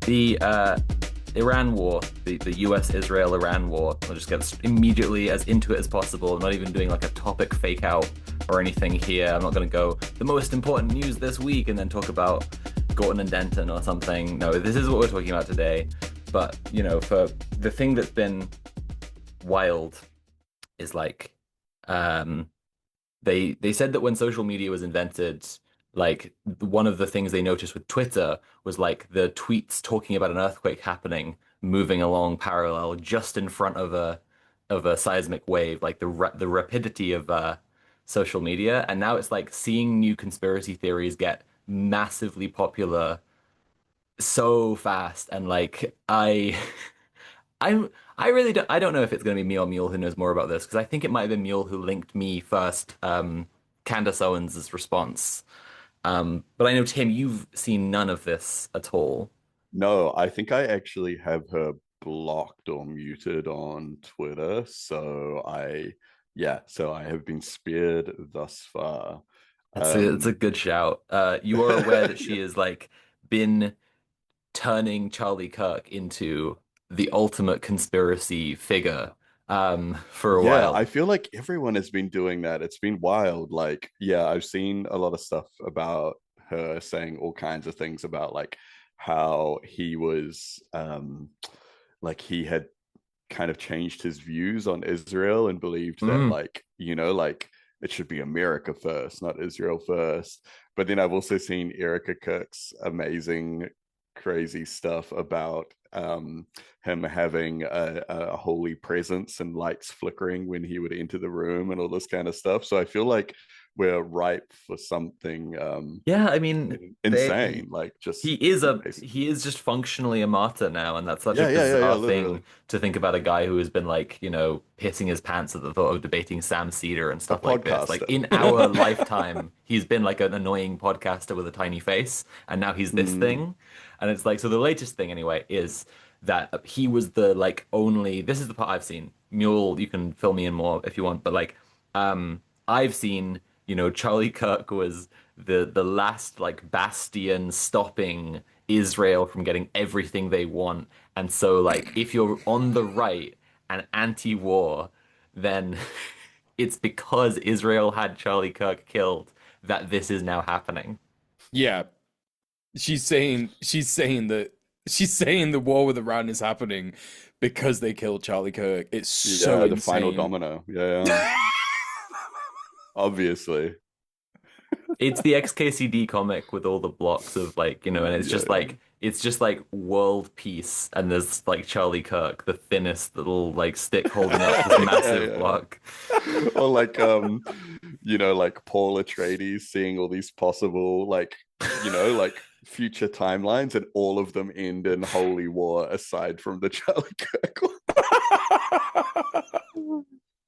The Iran war, the US-Israel Iran war. I'll just get immediately as into it as possible. I'm not even doing like a topic fake out or anything here. I'm not going to go the most important news this week and then talk about Gorton and Denton or something. No, this is what we're talking about today. But, for the thing that's been wild is like um they said that when social media was invented, like one of the things they noticed with Twitter was like the tweets talking about an earthquake happening, moving along parallel just in front of a seismic wave, like the rapidity of social media. And now it's like seeing new conspiracy theories get massively popular so fast, and like I'm I don't know if it's going to be me or Mule who knows more about this, because I think it might have been Mule who linked me first. Candace Owens' response. But I know, Tim, you've seen none of this at all. No, I think I actually have her blocked or muted on Twitter. So I have been spared thus far. It's a Um, good shout. You are aware that she has like been turning Charlie Kirk into the ultimate conspiracy figure for a yeah, while. I feel like everyone has been doing that. It's been wild. Like, yeah, I've seen a lot of stuff about her saying all kinds of things about like how he was like he had kind of changed his views on Israel and believed that Mm, like it should be America first, not Israel first. But then I've also seen Erica Kirk's amazing, crazy stuff about him having a holy presence and lights flickering when he would enter the room and all this kind of stuff. So I feel like we're ripe for something yeah, I mean, insane, like just amazing. he is just functionally a martyr now, and that's such a Yeah, bizarre literally. thing to think about, a guy who has been like, pissing his pants at the thought of debating Sam Cedar and A stuff like this. Like podcaster. in our lifetime, he's been like an annoying podcaster with a tiny face, and now he's this Mm, thing. And it's like, so the latest thing anyway is that he was the like only, this is the part I've seen. Mule, you can fill me in more if you want, but like I've seen, Charlie Kirk was the last like bastion stopping Israel from getting everything they want. And so like if you're on the right and anti-war, then it's because Israel had Charlie Kirk killed that this is now happening. Yeah, she's saying the war with Iran is happening because they killed Charlie Kirk. It's so yeah, the final insane. domino. Yeah, obviously. It's the XKCD comic with all the blocks of like, and Yeah. it's just like world peace, and there's like Charlie Kirk, the thinnest little like stick holding up this massive Yeah. block. Or like like Paul Atreides seeing all these possible like future timelines and all of them end in holy war aside from the Charlie Kirk one.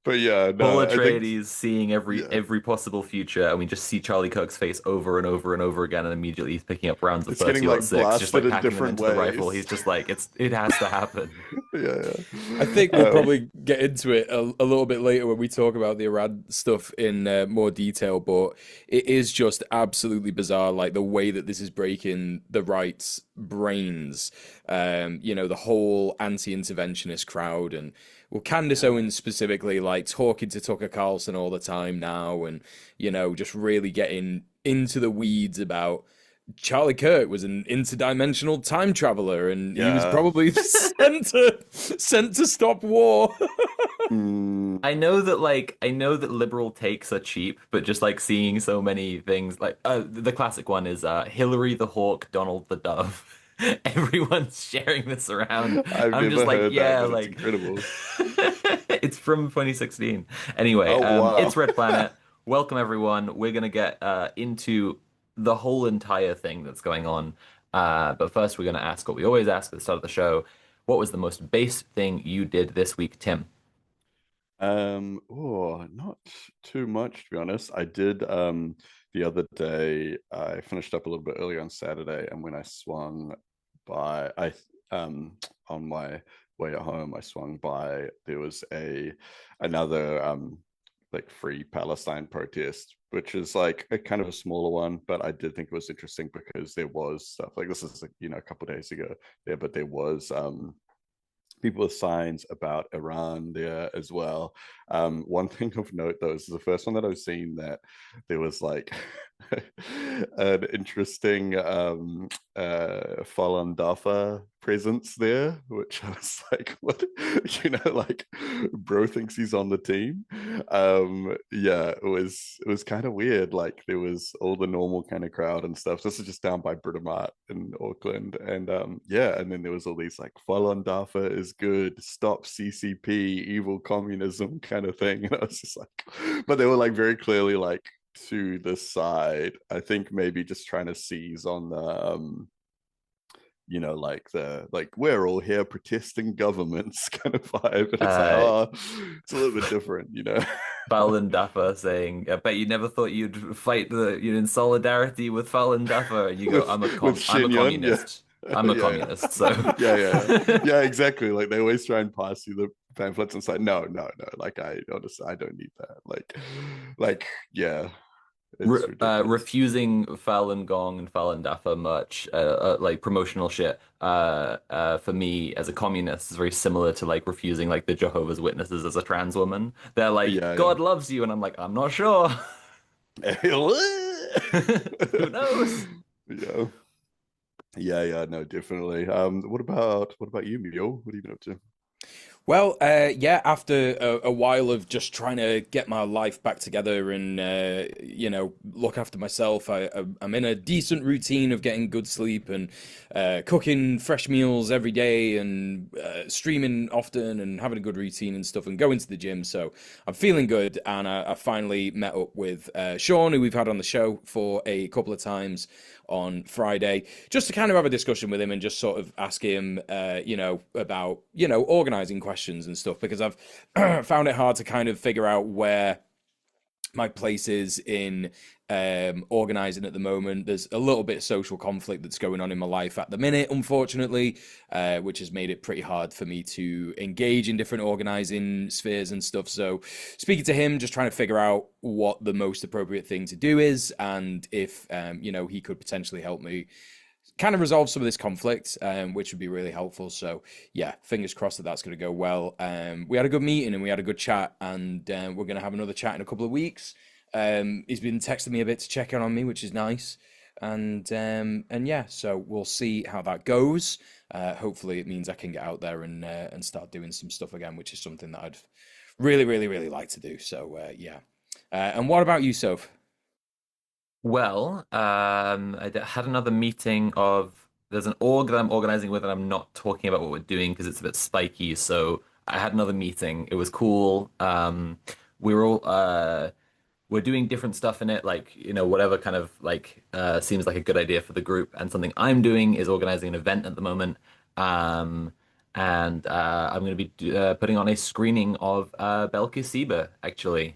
But yeah, Paul no, I think Atreides seeing yeah. every possible future, and we just see Charlie Kirk's face over and over and over again, and immediately he's picking up rounds of It's getting like 30-06, just blasted like in packing them different into the rifle. He's ways. just like, it has to happen. Yeah, I yeah. think we'll probably get into it a little bit later when we talk about the Iran stuff in more detail, but it is just absolutely bizarre, like the way that this is breaking the right's brains. The whole anti-interventionist crowd, and well, Candace Yeah. Owens specifically, like talking to Tucker Carlson all the time now, and just really getting into the weeds about Charlie Kirk was an interdimensional time traveler, and he was Yeah. probably sent to stop war. Mm, I know that liberal takes are cheap, but just like seeing so many things, like the classic one is Hillary the Hawk, Donald the Dove. Everyone's sharing this around. I've I'm never just like, heard that, yeah, but it's like incredible. it's from 2016. Anyway, Oh it's wow. Red Planet. Welcome everyone. We're gonna get into the whole entire thing that's going on. But first, we're gonna ask what we always ask at the start of the show. What was the most base thing you did this week, Tim? Not too much to be honest. I did the other day, I finished up a little bit early on Saturday, and when I swung by I on my way at home, I swung by there was a another like Free Palestine protest, which is like a kind of a smaller one, but I did think it was interesting because there was stuff like this is a couple of days ago there, but there was people with signs about Iran there as well. One thing of note, though, is the first one that I've seen that there was like an interesting Falun Dafa presence there, which I was like, what? Like bro thinks he's on the team. Yeah, it was kind of weird. Like there was all the normal kind of crowd and stuff. This is just down by Britomart in Auckland, and yeah, and then there was all these like Falun Dafa is good, stop CCP, evil communism kind of thing. And I was just like, but they were like very clearly like to the side. I think maybe just trying to seize on the like we're all here protesting governments kind of vibe. And it's like, Uh, oh, it's a little bit different. Falun Dafa saying, "I bet you never thought you'd fight in solidarity with Falun Dafa." And you go, with I'm a Shin yeah. communist. I'm a Yeah, communist." So, yeah, exactly. Like they always try and pass you the pamphlets and say, no, no, no. Like I honestly, I don't need that. Like, yeah, it's ridiculous. refusing Falun Gong and Falun Dafa merch, like promotional shit, for me as a communist is very similar to like refusing like the Jehovah's Witnesses as a trans woman. They're like, Yeah, yeah. God loves you, and I'm like, I'm not sure. Who knows? Yeah, yeah. No, definitely. What about you, Mule? What have you been up to? Well, yeah, after a while of just trying to get my life back together and, look after myself, I'm in a decent routine of getting good sleep and cooking fresh meals every day and streaming often and having a good routine and stuff and going to the gym. So I'm feeling good. And I finally met up with Sean, who we've had on the show for a couple of times on Friday, just to kind of have a discussion with him and just sort of ask him, about, organizing questions and stuff, because I've found it hard to kind of figure out where my place is in organizing at the moment. There's a little bit of social conflict that's going on in my life at the minute, unfortunately, which has made it pretty hard for me to engage in different organizing spheres and stuff. So speaking to him, just trying to figure out what the most appropriate thing to do is, and if he could potentially help me kind of resolve some of this conflict, which would be really helpful. So yeah, fingers crossed that that's going to go well. We had a good meeting and we had a good chat, and we're going to have another chat in a couple of weeks. He's been texting me a bit to check in on me, which is nice. And yeah, so we'll see how that goes. Hopefully, it means I can get out there and start doing some stuff again, which is something that I'd really, really, really like to do. So yeah. And what about you, Soph? Well, had another meeting of there's an org that I'm organizing with, and I'm not talking about what we're doing because it's a bit spiky. So I had another meeting. It was cool. We were all we're doing different stuff in it, like whatever kind of like seems like a good idea for the group. And something I'm doing is organizing an event at the moment. Um, and I'm going to be putting on a screening of Belkisiba, actually,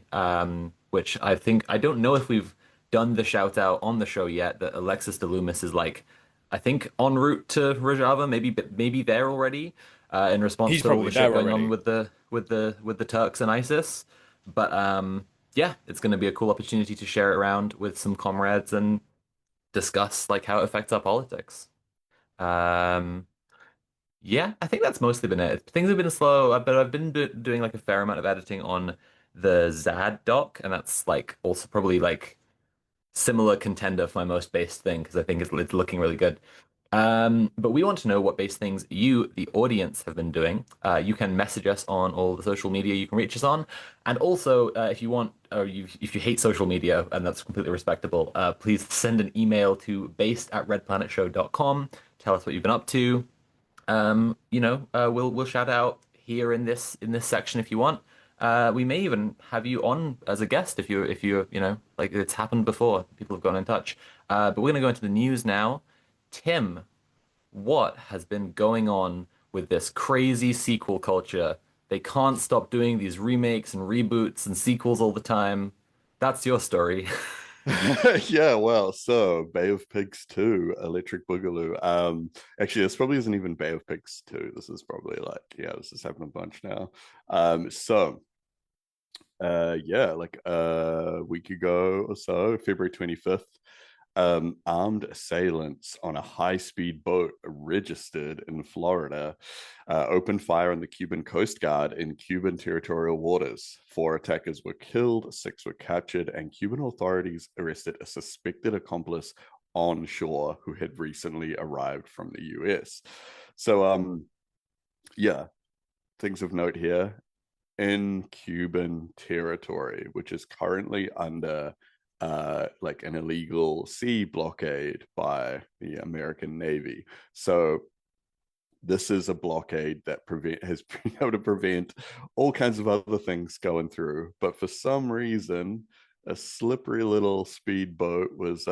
which I don't know if we've done the shout out on the show yet. That Alexis de Loomis is like, I think en route to Rojava, maybe there already, in response He's to all the probably shit there going on already. with the Turks and ISIS. But yeah, it's going to be a cool opportunity to share it around with some comrades and discuss like how it affects our politics. Um, yeah, I think that's mostly been it. Things have been slow, but I've been doing like a fair amount of editing on the Zad doc, and that's like also probably like similar contender for my most based thing because I think it's looking really good. But we want to know what base things you, the audience, have been doing. You can message us on all the social media you can reach us on, and also if you want, or if you hate social media, and that's completely respectable, please send an email to based@redplanetshow.com. Tell us what you've been up to. We'll shout out here in this section if you want. We may even have you on as a guest if you like it's happened before. People have gone in touch. But we're gonna go into the news now. Tim, what has been going on with this crazy sequel culture? They can't stop doing these remakes and reboots and sequels all the time. That's your story. Yeah, well, so Bay of Pigs 2, Electric Boogaloo. Actually, this probably isn't even Bay of Pigs 2. This is probably like, yeah, this has happened a bunch now. So Yeah, like a week ago or so, February 25th, armed assailants on a high-speed boat registered in Florida opened fire on the Cuban Coast Guard in Cuban territorial waters. 4 attackers were killed, 6 were captured, and Cuban authorities arrested a suspected accomplice on shore who had recently arrived from the US. So, yeah, things of note here in Cuban territory, which is currently under like an illegal sea blockade by the American Navy. So this is a blockade that has been able to prevent all kinds of other things going through. But for some reason, a slippery little speedboat was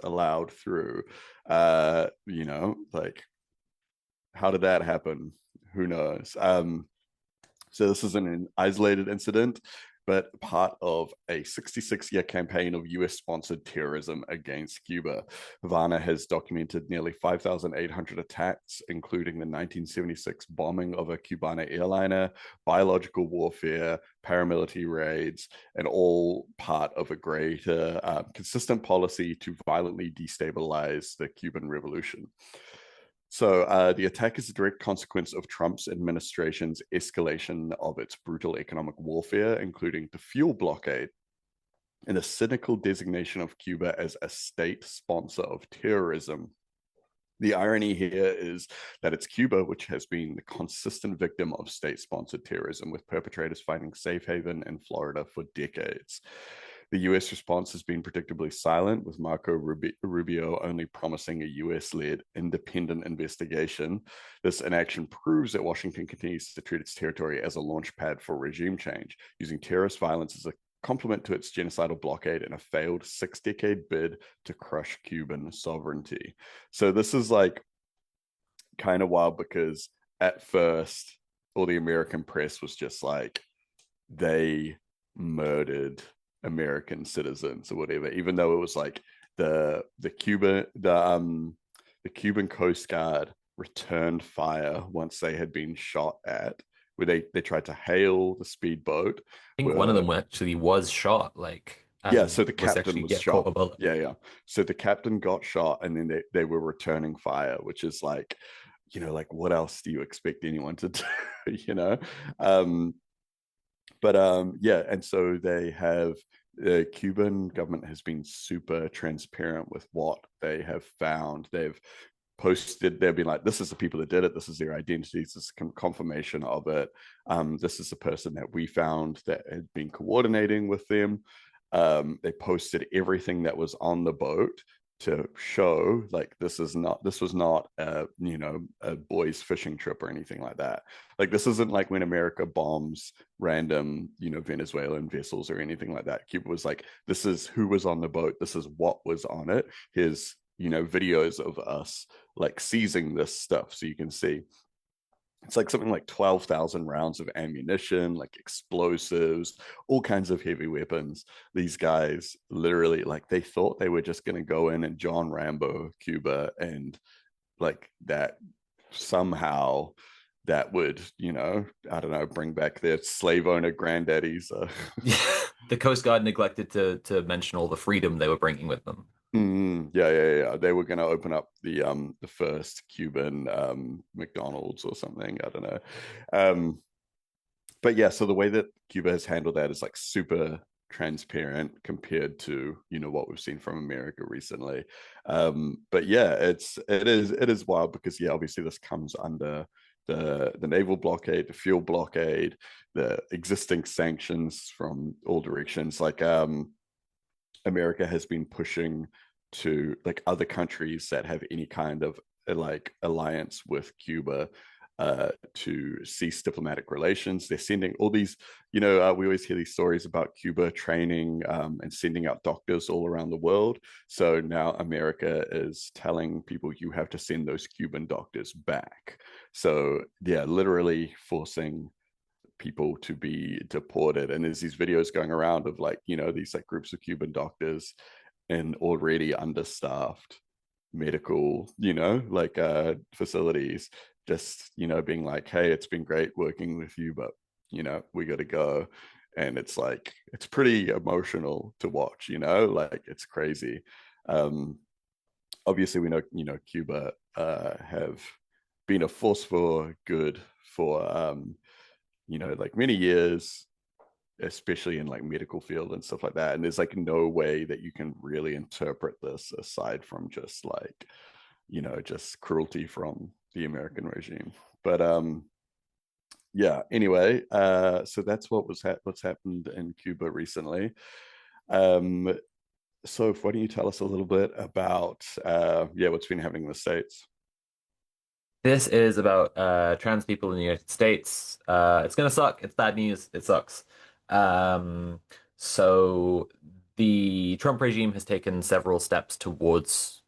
allowed through. You know, like how did that happen? Who knows? So this is an isolated incident, but part of a 66-year campaign of US-sponsored terrorism against Cuba. Havana has documented nearly 5,800 attacks, including the 1976 bombing of a Cubana airliner, biological warfare, paramilitary raids, and all part of a greater consistent policy to violently destabilize the Cuban Revolution. So the attack is a direct consequence of Trump's administration's escalation of its brutal economic warfare, including the fuel blockade and a cynical designation of Cuba as a state sponsor of terrorism. The irony here is that it's Cuba which has been the consistent victim of state-sponsored terrorism, with perpetrators finding safe haven in Florida for decades. The US response has been predictably silent, with Marco Rubio only promising a US-led independent investigation. This inaction proves that Washington continues to treat its territory as a launch pad for regime change, using terrorist violence as a complement to its genocidal blockade in a failed 6-decade bid to crush Cuban sovereignty. So this is like kind of wild, because at first all the American press was just like, they murdered American citizens or whatever, even though it was like the Cuban Coast Guard returned fire once they had been shot at, where they tried to hail the speedboat. I think one of them actually was shot, like, Yeah, and so the was captain actually was caught shot. a bullet. Yeah. So the captain got shot, and then they were returning fire, which is like, like what else do you expect anyone to do? you know? Yeah, and so the Cuban government has been super transparent with what they have found. They've been like, this is the people that did it, this is their identities, this is confirmation of it. This is the person that we found that had been coordinating with them. They posted everything that was on the boat to show like this was not a boys fishing trip or anything like that. Like, this isn't like when America bombs random Venezuelan vessels or anything like that. Cuba was like, this is who was on the boat, this is what was on it, here's videos of us like seizing this stuff so you can see. It's like something like 12,000 rounds of ammunition, like explosives, all kinds of heavy weapons. These guys literally, like, they thought they were just going to go in and John Rambo Cuba, and like that somehow that would, I don't know, bring back their slave owner granddaddies. Yeah, the Coast Guard neglected to mention all the freedom they were bringing with them. Yeah. They were going to open up the first Cuban McDonald's or something. I don't know. But yeah, so the way that Cuba has handled that is like super transparent compared to what we've seen from America recently. But yeah, it is wild, because yeah, obviously this comes under the naval blockade, the fuel blockade, the existing sanctions from all directions. Like America has been pushing to like other countries that have any kind of like alliance with Cuba to cease diplomatic relations. They're sending all these, we always hear these stories about Cuba training and sending out doctors all around the world. So now America is telling people, you have to send those Cuban doctors back. So yeah, literally forcing people to be deported. And there's these videos going around of like, these like groups of Cuban doctors in already understaffed medical, facilities, just, being like, hey, it's been great working with you, but we got to go. And it's like, it's pretty emotional to watch, like it's crazy. Um, Obviously, we know, Cuba have been a force for good for, like many years, especially in like medical field and stuff like that. And there's like no way that you can really interpret this aside from just like, just cruelty from the American regime. But yeah, anyway, so that's what's happened in Cuba recently. um so why don't you tell us a little bit about what's been happening in the States? This is about trans people in the United States. It's gonna suck. It's bad news. It sucks. Um, so the Trump regime has taken several steps towards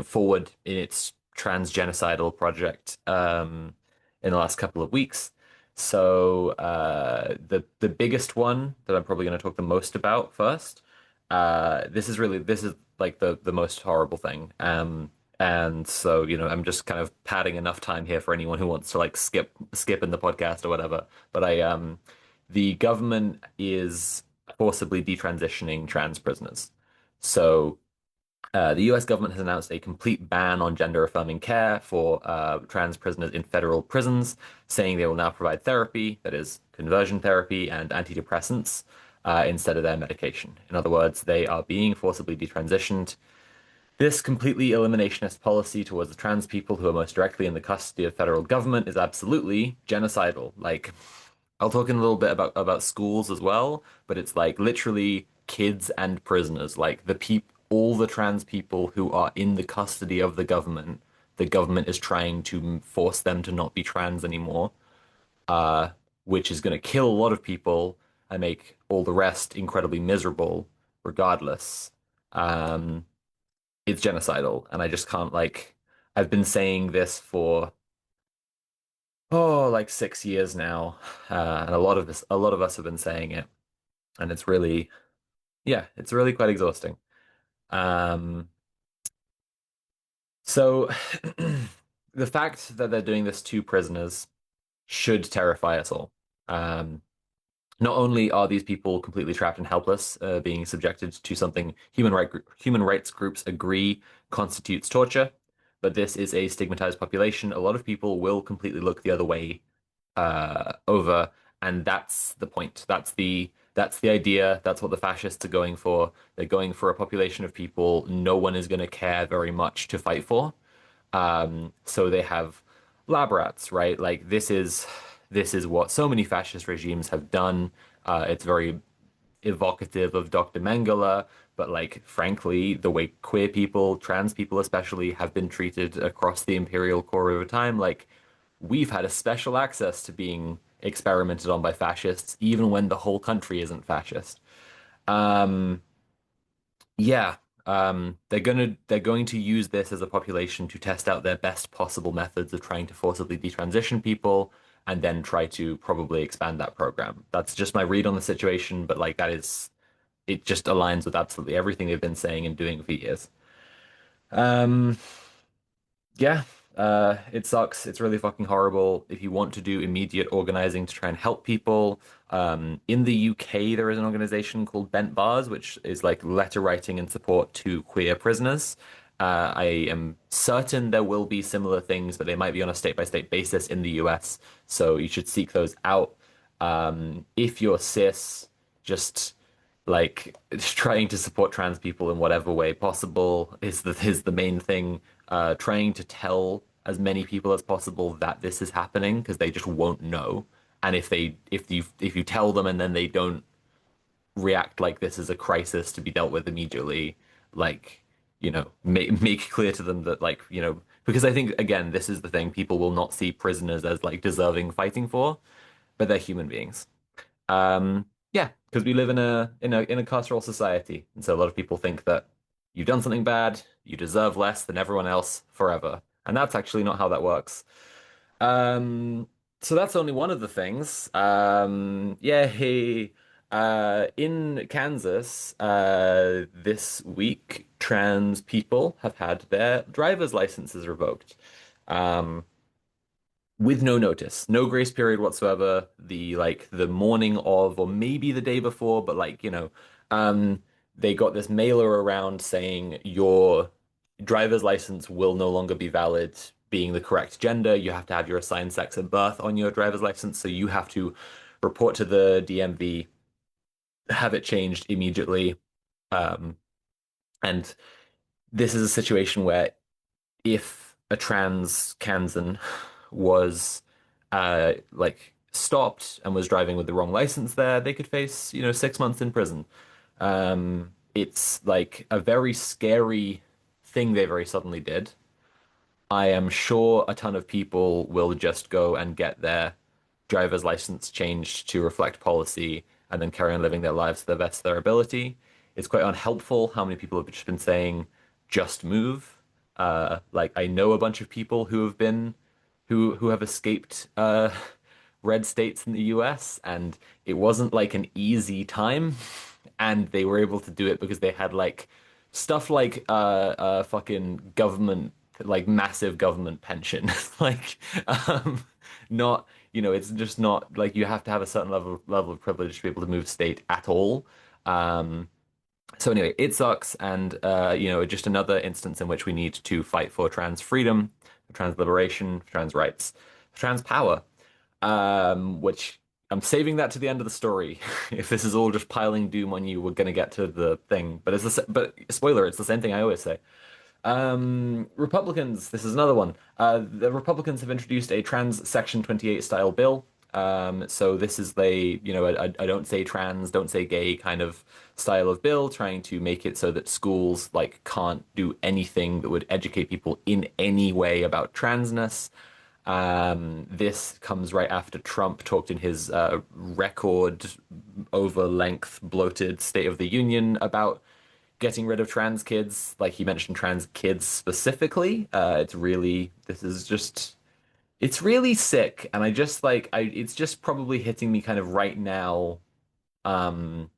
forward in its transgenocidal project in the last couple of weeks. So the biggest one that I'm probably going to talk the most about first. This is like the most horrible thing. And so, I'm just kind of padding enough time here for anyone who wants to like skip in the podcast or whatever. But the government is forcibly detransitioning trans prisoners. So the US government has announced a complete ban on gender affirming care for trans prisoners in federal prisons, saying they will now provide therapy, that is, conversion therapy and antidepressants, instead of their medication. In other words, they are being forcibly detransitioned. This completely eliminationist policy towards the trans people who are most directly in the custody of federal government is absolutely genocidal. Like, I'll talk in a little bit about schools as well, but it's like literally kids and prisoners, like all the trans people who are in the custody of the government is trying to force them to not be trans anymore, uh, which is going to kill a lot of people and make all the rest incredibly miserable, regardless. Um, it's genocidal, and I just can't like. I've been saying this for like 6 years now, and a lot of us have been saying it, and it's really, yeah, it's really quite exhausting. Um, so the fact that they're doing this to prisoners should terrify us all. Um, Not only are these people completely trapped and helpless, being subjected to something human rights groups agree constitutes torture, but this is a stigmatized population. A lot of people will completely look the other way over, and that's the point. That's the idea. That's what the fascists are going for. They're going for a population of people no one is going to care very much to fight for. So they have lab rats, right? Like this is what so many fascist regimes have done. It's very evocative of Dr. Mengele, but like frankly, the way queer people, trans people especially, have been treated across the imperial core over time, like we've had a special access to being experimented on by fascists, even when the whole country isn't fascist. Um, yeah, they're going to use this as a population to test out their best possible methods of trying to forcibly detransition people, and then try to probably expand that program. That's just my read on the situation, but like it just aligns with absolutely everything they've been saying and doing for years. Um, yeah, it sucks. It's really fucking horrible. If you want to do immediate organizing to try and help people, in the UK there is an organization called Bent Bars, which is like letter writing and support to queer prisoners. I am certain there will be similar things, but they might be on a state-by-state basis in the US. So you should seek those out. If you're cis, just like trying to support trans people in whatever way possible is the main thing. Trying to tell as many people as possible that this is happening because they just won't know. And if you tell them and then they don't react like this is a crisis to be dealt with immediately, like make clear to them that because I think again this is the thing, people will not see prisoners as like deserving fighting for, but they're human beings. Yeah, because we live in a carceral society, and so a lot of people think that you've done something bad, you deserve less than everyone else forever, and that's actually not how that works. Um, so that's only one of the things. Yeah, hey, in Kansas, this week, trans people have had their driver's licenses revoked. Um, with no notice, no grace period whatsoever. The morning of, or maybe the day before, but um, they got this mailer around saying your driver's license will no longer be valid being the correct gender. You have to have your assigned sex at birth on your driver's license, so you have to report to the DMV, have it changed immediately. Um, and this is a situation where if a trans Kansan was stopped and was driving with the wrong license there, they could face, 6 months in prison. It's like a very scary thing they very suddenly did. I am sure a ton of people will just go and get their driver's license changed to reflect policy and then carry on living their lives to the best of their ability. It's quite unhelpful how many people have just been saying, just move. Like I know a bunch of people who have escaped red states in the US, and it wasn't like an easy time, and they were able to do it because they had like stuff like fucking government, like massive government pension. like um not it's just not like you have to have a certain level of privilege to be able to move state at all. um so anyway, it sucks, and just another instance in which we need to fight for trans freedom, for trans liberation, for trans rights, for trans power. Which I'm saving that to the end of the story. If this is all just piling doom on you, we're gonna get to the thing. But but spoiler, it's the same thing I always say. Republicans, this is another one. The Republicans have introduced a trans Section 28 style bill. So this is I don't say trans, don't say gay kind of style of bill, trying to make it so that schools like can't do anything that would educate people in any way about transness. This comes right after Trump talked in his record over length bloated State of the Union about getting rid of trans kids. Like he mentioned trans kids specifically. It's really sick. And I just it's just probably hitting me kind of right now. Um,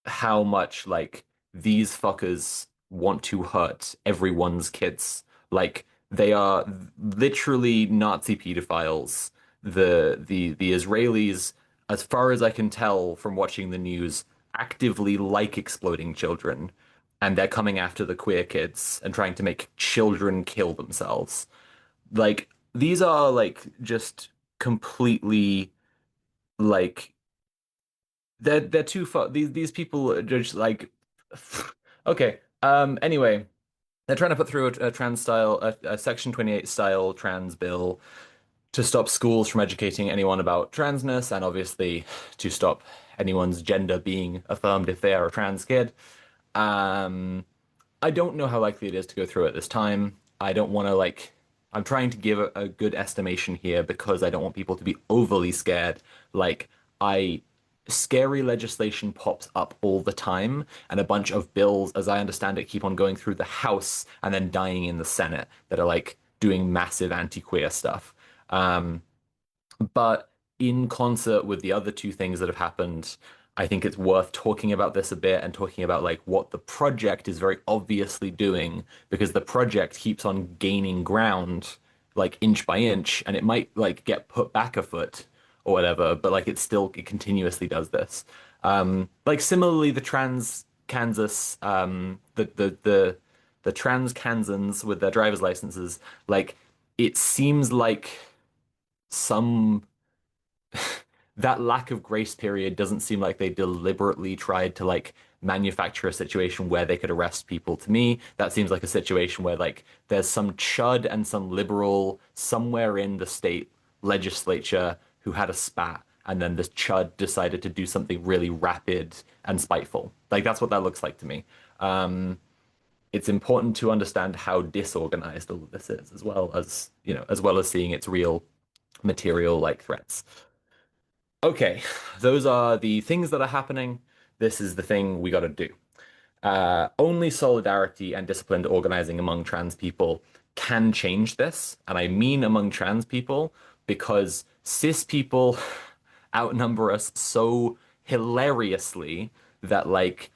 how much like these fuckers want to hurt everyone's kids. Like they are literally Nazi pedophiles. The Israelis, as far as I can tell from watching the news, actively like exploding children, and they're coming after the queer kids and trying to make children kill themselves. Like these are like just completely like they're too far. These people are just like okay. Anyway, they're trying to put through a trans style, a Section 28 style trans bill to stop schools from educating anyone about transness, and obviously to stop anyone's gender being affirmed if they are a trans kid. Um, I don't know how likely it is to go through at this time. I don't want to I'm trying to give a good estimation here because I don't want people to be overly scared. Like I scary legislation pops up all the time, and a bunch of bills, as I understand it, keep on going through the House and then dying in the Senate that are like doing massive anti-queer stuff. Um, but in concert with the other two things that have happened, I think it's worth talking about this a bit and talking about like what the project is very obviously doing, because the project keeps on gaining ground like inch by inch, and it might like get put back a foot or whatever, but like it continuously does this. Like similarly, the trans Kansas, the trans Kansans with their driver's licenses, like it seems like some that lack of grace period doesn't seem like they deliberately tried to like manufacture a situation where they could arrest people. To me, that seems like a situation where like there's some chud and some liberal somewhere in the state legislature who had a spat, and then this chud decided to do something really rapid and spiteful. Like that's what that looks like to me. It's important to understand how disorganized all of this is, as well as seeing its real material like threats. Okay, those are the things that are happening. This is the thing we got to do. Only solidarity and disciplined organizing among trans people can change this. And I mean among trans people because cis people outnumber us so hilariously that, like,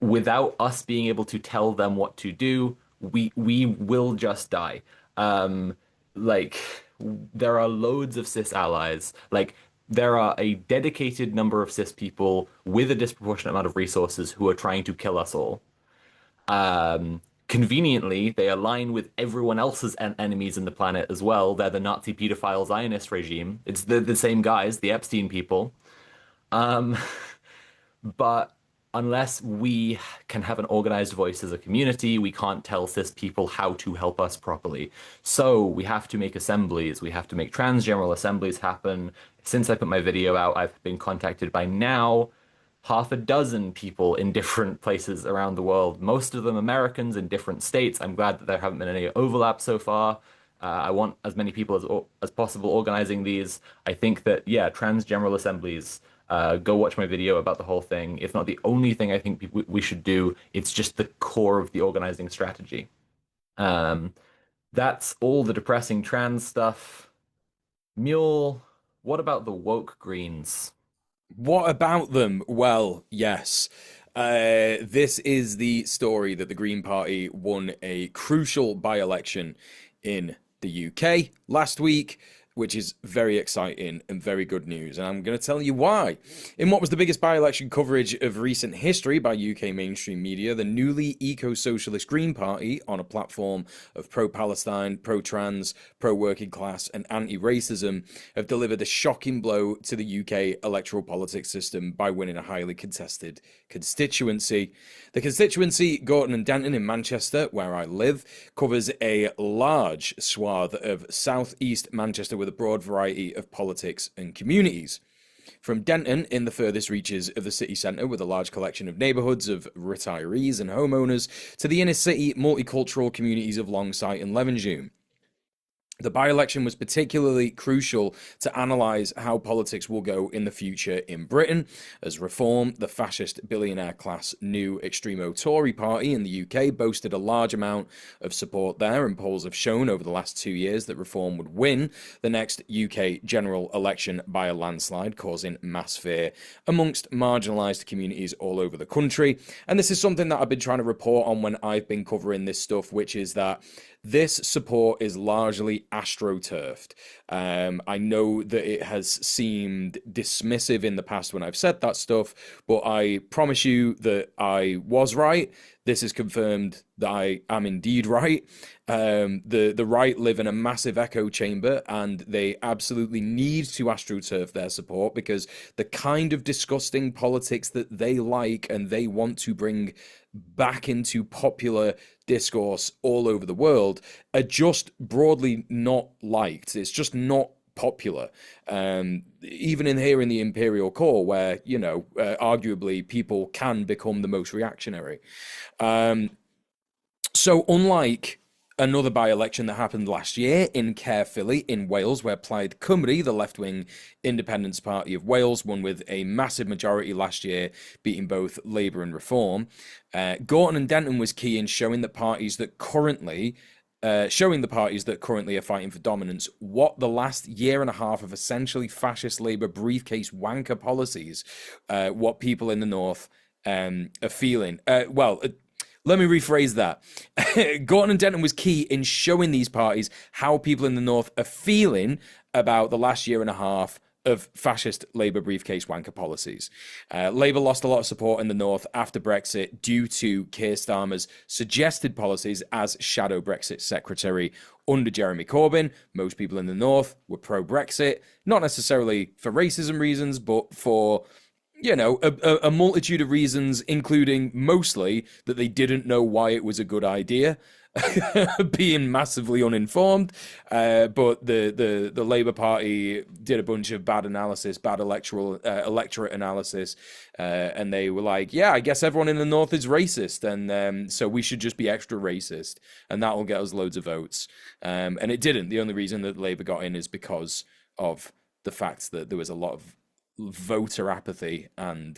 without us being able to tell them what to do, we will just die. Um, like there are loads of cis allies. Like there are a dedicated number of cis people with a disproportionate amount of resources who are trying to kill us all. Conveniently, they align with everyone else's enemies in the planet as well. They're the Nazi pedophile Zionist regime. It's the same guys, the Epstein people. Um, but unless we can have an organized voice as a community, we can't tell cis people how to help us properly. So we have to make assemblies. We have to make trans general assemblies happen. Since I put my video out, I've been contacted by now half a dozen people in different places around the world, most of them Americans in different states. I'm glad that there haven't been any overlap so far. I want as many people as possible organizing these. I think that, yeah, trans general assemblies, go watch my video about the whole thing. It's not the only thing I think we should do. It's just the core of the organizing strategy. Um, that's all the depressing trans stuff. Mule, what about the woke Greens? What about them? Well, yes. This is the story that the Green Party won a crucial by-election in the UK last week, which is very exciting and very good news. And I'm going to tell you why. In what was the biggest by-election coverage of recent history by UK mainstream media, the newly eco-socialist Green Party, on a platform of pro-Palestine, pro-trans, pro-working class and anti-racism, have delivered a shocking blow to the UK electoral politics system by winning a highly contested constituency. The constituency, Gorton and Denton in Manchester, where I live, covers a large swath of southeast Manchester with a broad variety of politics and communities. From Denton in the furthest reaches of the city centre with a large collection of neighbourhoods of retirees and homeowners to the inner city multicultural communities of Longsight and Levenshulme. The by-election was particularly crucial to analyse how politics will go in the future in Britain, as Reform, the fascist billionaire-class new extremo Tory party in the UK, boasted a large amount of support there, and polls have shown over the last 2 years that Reform would win the next UK general election by a landslide, causing mass fear amongst marginalised communities all over the country. And this is something that I've been trying to report on when I've been covering this stuff, which is that this support is largely astroturfed. I know that it has seemed dismissive in the past when I've said that stuff, but I promise you that I was right. This is confirmed that I am indeed right. The right live in a massive echo chamber, and they absolutely need to astroturf their support because the kind of disgusting politics that they like and they want to bring back into popular discourse all over the world are just broadly not liked. It's just not popular. Even in here in the Imperial Core, where, you know, arguably people can become the most reactionary. So unlike another by-election that happened last year in Caerphilly in Wales, where Plaid Cymru, the left-wing Independence Party of Wales, won with a massive majority last year, beating both Labour and Reform. Gorton and Denton was key in showing the parties that currently are fighting for dominance what the last year and a half of essentially fascist Labour briefcase wanker policies, what people in the north are feeling. Let me rephrase that. Gorton and Denton was key in showing these parties how people in the north are feeling about the last year and a half of fascist Labour briefcase wanker policies. Labour lost a lot of support in the north after Brexit due to Keir Starmer's suggested policies as shadow Brexit secretary under Jeremy Corbyn. Most people in the north were pro-Brexit, not necessarily for racism reasons, but for, you know, a multitude of reasons, including mostly that they didn't know why it was a good idea, being massively uninformed. But the Labour Party did a bunch of bad analysis, bad electorate analysis, and they were like, yeah, I guess everyone in the north is racist, and so we should just be extra racist, and that will get us loads of votes. And it didn't. The only reason that Labour got in is because of the fact that there was a lot of voter apathy, and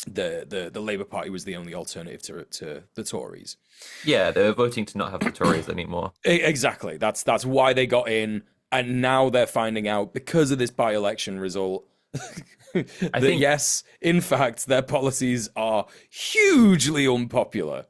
the Labour Party was the only alternative to the Tories. Yeah, they were voting to not have the Tories anymore. Exactly. That's why they got in, and now they're finding out because of this by-election result that yes, in fact, their policies are hugely unpopular.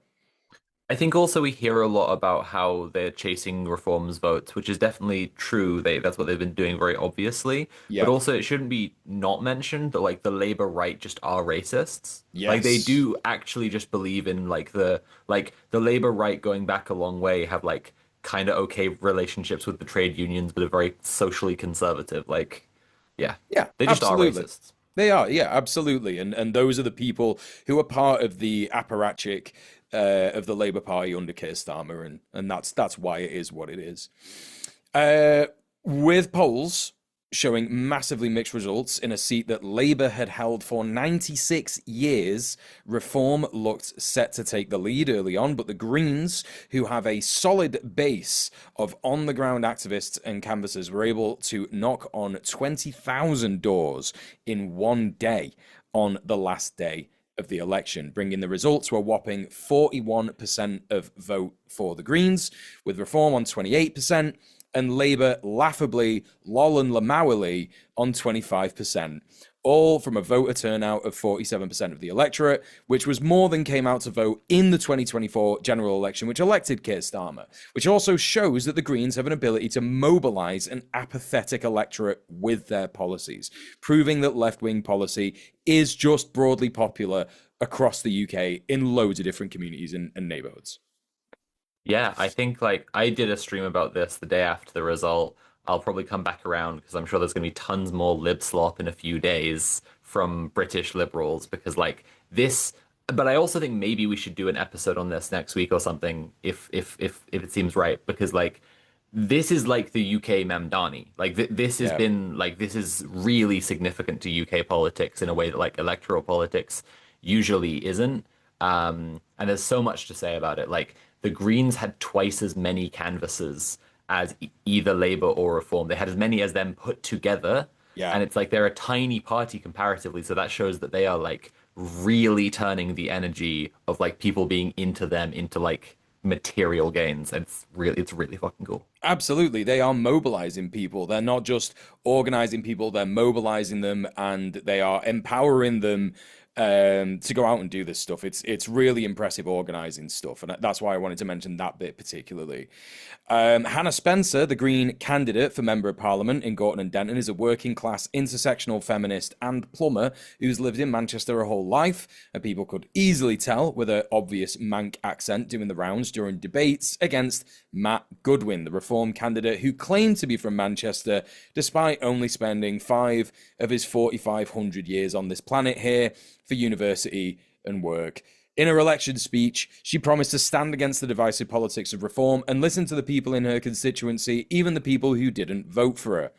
I think also we hear a lot about how they're chasing reforms votes, which is definitely true. That's what they've been doing very obviously. But Yeah. also it shouldn't be not mentioned that like the Labour right just are racists. Like they Yes. do actually just believe in like the Labour right going back a long way have like kind of okay relationships with the trade unions, but are very socially conservative. Like, yeah, Yeah, they just are absolutely. racists. They are, yeah, absolutely. And those are the people who are part of the apparatchik of the Labour Party under Keir Starmer, and that's why it is what it is. Uh, with polls showing massively mixed results in a seat that Labour had held for 96 years, Reform looked set to take the lead early on, but the Greens, who have a solid base of on the ground activists and canvassers, were able to knock on 20,000 doors in one day on the last day of the election, bringing the results to a whopping 41% of vote for the Greens, with Reform on 28%, and Labour laughably, lol and lamowily on 25%, all from a voter turnout of 47% of the electorate, which was more than came out to vote in the 2024 general election, which elected Keir Starmer, which also shows that the Greens have an ability to mobilise an apathetic electorate with their policies, proving that left-wing policy is just broadly popular across the UK in loads of different communities and neighbourhoods. Yeah, I think like I did a stream about this the day after the result. I'll probably come back around because I'm sure there's going to be tons more lib slop in a few days from British liberals because like this. But I also think maybe we should do an episode on this next week or something if it seems right because like this is like the UK Mamdani. Like this has Yeah. been like this is really significant to UK politics in a way that like electoral politics usually isn't. And there's so much to say about it. Like the Greens had twice as many canvassers as either Labour or Reform. They had as many as them put together. Yeah. And it's like they're a tiny party comparatively. So that shows that they are like really turning the energy of like people being into them into like material gains. And it's really fucking cool. Absolutely. They are mobilizing people. They're not just organizing people, they're mobilizing them and they are empowering them to go out and do this stuff. It's really impressive organizing stuff. And that's why I wanted to mention that bit particularly. Hannah Spencer, the Green candidate for Member of Parliament in Gorton and Denton, is a working class intersectional feminist and plumber who's lived in Manchester her whole life. And people could easily tell with her obvious Manc accent doing the rounds during debates against Matt Goodwin, the Reform candidate who claimed to be from Manchester, despite only spending 5 of his 4,500 years on this planet here for university and work. In her election speech, she promised to stand against the divisive politics of reform and listen to the people in her constituency, even the people who didn't vote for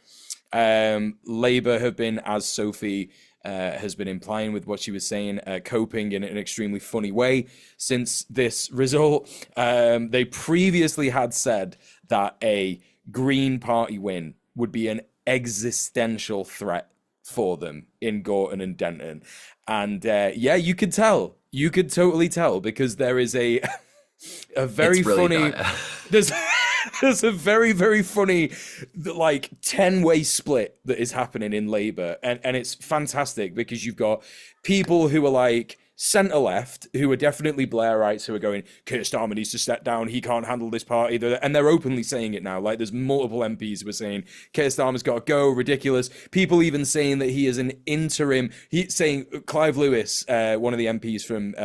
her. Labour have been, as Sophie has been implying with what she was saying, coping in an extremely funny way since this result. They previously had said that a Green Party win would be an existential threat for them in Gorton and Denton. And yeah, you could tell. You could totally tell because there is a a very It's really funny dire. there's there's a very very funny like 10-way split that is happening in Labour and it's fantastic because you've got people who are like centre left who are definitely Blairites who are going Keir Starmer needs to step down, he can't handle this party, and they're openly saying it now. Like there's multiple MPs who are saying Keir Starmer's got to go, ridiculous. People even saying that he is an interim, he saying Clive Lewis, one of the MPs from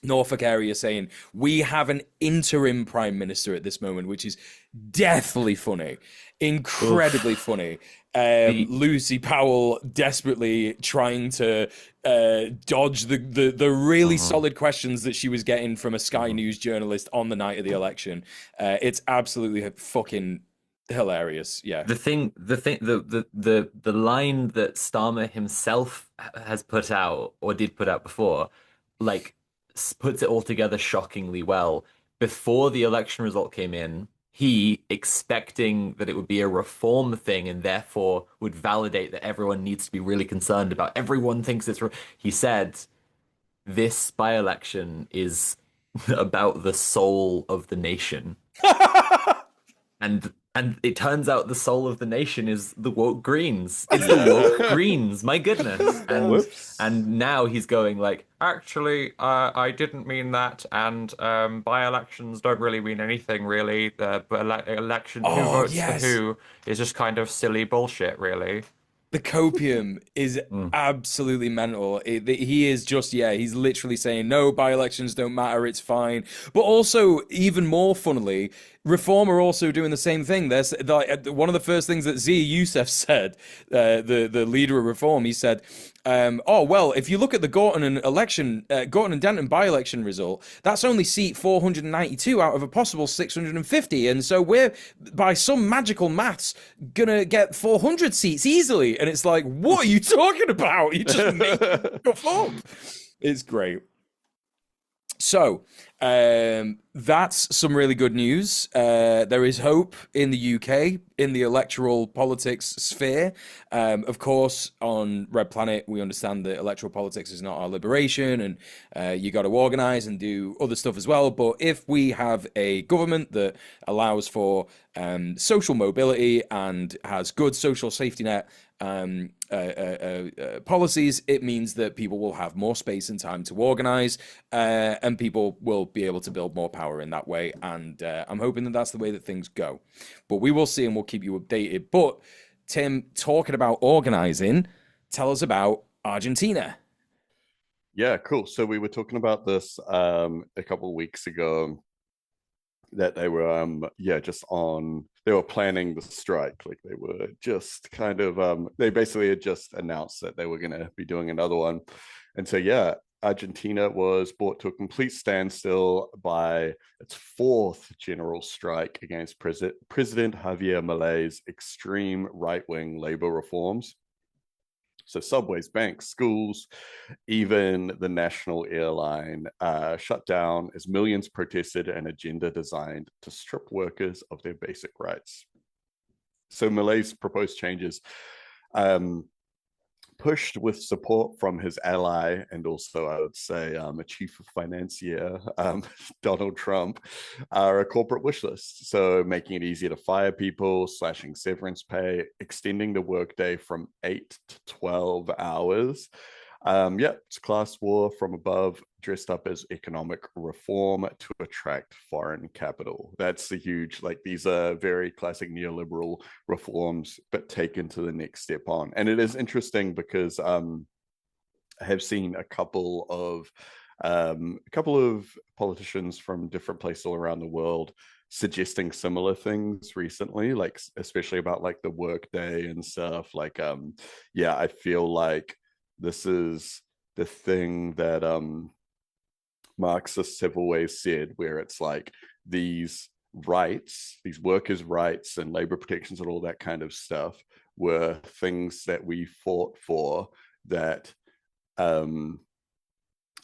Norfolk area, saying we have an interim prime minister at this moment, which is deathly funny, incredibly funny. The Lucy Powell desperately trying to dodge the really Mhm, solid questions that she was getting from a Sky mhm. News journalist on the night of the election. It's absolutely fucking hilarious. Yeah. The line that Starmer himself has put out or did put out before, like puts it all together shockingly well. Before the election result came in, he expecting that it would be a reform thing and therefore would validate that everyone needs to be really concerned about. Everyone thinks he said this by-election is about the soul of the nation. And And it turns out the soul of the nation is the woke Greens. It's the woke Yeah. Greens. My goodness. Whoops. And now he's going like, actually, I didn't mean that, and by-elections don't really mean anything, really. But election, who Oh, votes for yes. who is just kind of silly bullshit, really. The copium is Mm. absolutely mental. He is just, yeah, he's literally saying, no, by-elections don't matter, it's fine. But also, even more funnily, Reform are also doing the same thing. There's like one of the first things that Zia Youssef said, the leader of Reform, he said, oh well, if you look at the Gorton and Denton by-election result, that's only seat 492 out of a possible 650, and so we're by some magical maths gonna get 400 seats easily. And it's like, what are you talking about? You just make stuff up. It's great. So, that's some really good news. There is hope in the UK, in the electoral politics sphere. Of course, on Red Planet, we understand that electoral politics is not our liberation, and you got to organize and do other stuff as well. But if we have a government that allows for social mobility and has good social safety net policies, it means that people will have more space and time to organize, and people will be able to build more power in that way. And I'm hoping that that's the way that things go. But we will see, and we'll keep you updated. But Tim, talking about organizing, tell us about Argentina. Yeah, cool. So we were talking about this a couple of weeks ago, that they were just on, they were planning the strike. Like they were just kind of they basically had just announced that they were going to be doing another one. And so yeah, Argentina was brought to a complete standstill by its fourth general strike against President Javier Milei's extreme right-wing labor reforms. So subways, banks, schools, even the national airline shut down as millions protested an agenda designed to strip workers of their basic rights. So Milei's proposed changes, um, pushed with support from his ally and also, I would say, a chief financier, Donald Trump, are a corporate wish list. So making it easier to fire people, slashing severance pay, extending the workday from 8 to 12 hours. Yeah, it's class war from above, dressed up as economic reform to attract foreign capital. That's the huge, like, these are very classic neoliberal reforms, but taken to the next step on. And it is interesting because I have seen a couple of politicians from different places all around the world suggesting similar things recently, like especially about like the workday and stuff. Like, yeah, I feel like this is the thing that Marxists have always said, where it's like these rights, these workers' rights and labor protections and all that kind of stuff were things that we fought for, that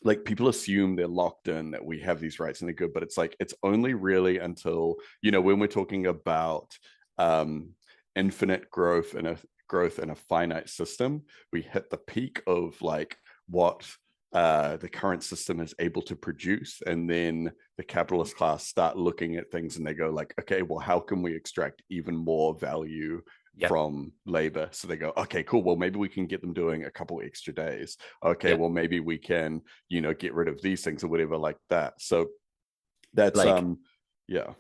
like people assume they're locked in, that we have these rights and they're good, but it's like it's only really until, you know, when we're talking about infinite growth in a finite system, we hit the peak of like what the current system is able to produce, and then the capitalist class start looking at things and they go like, okay, well, how can we extract even more value Yep. from labor? So they go, okay, cool, well, maybe we can get them doing a couple extra days. Okay, Yep. well, maybe we can, you know, get rid of these things or whatever like that. So that's Like, yeah,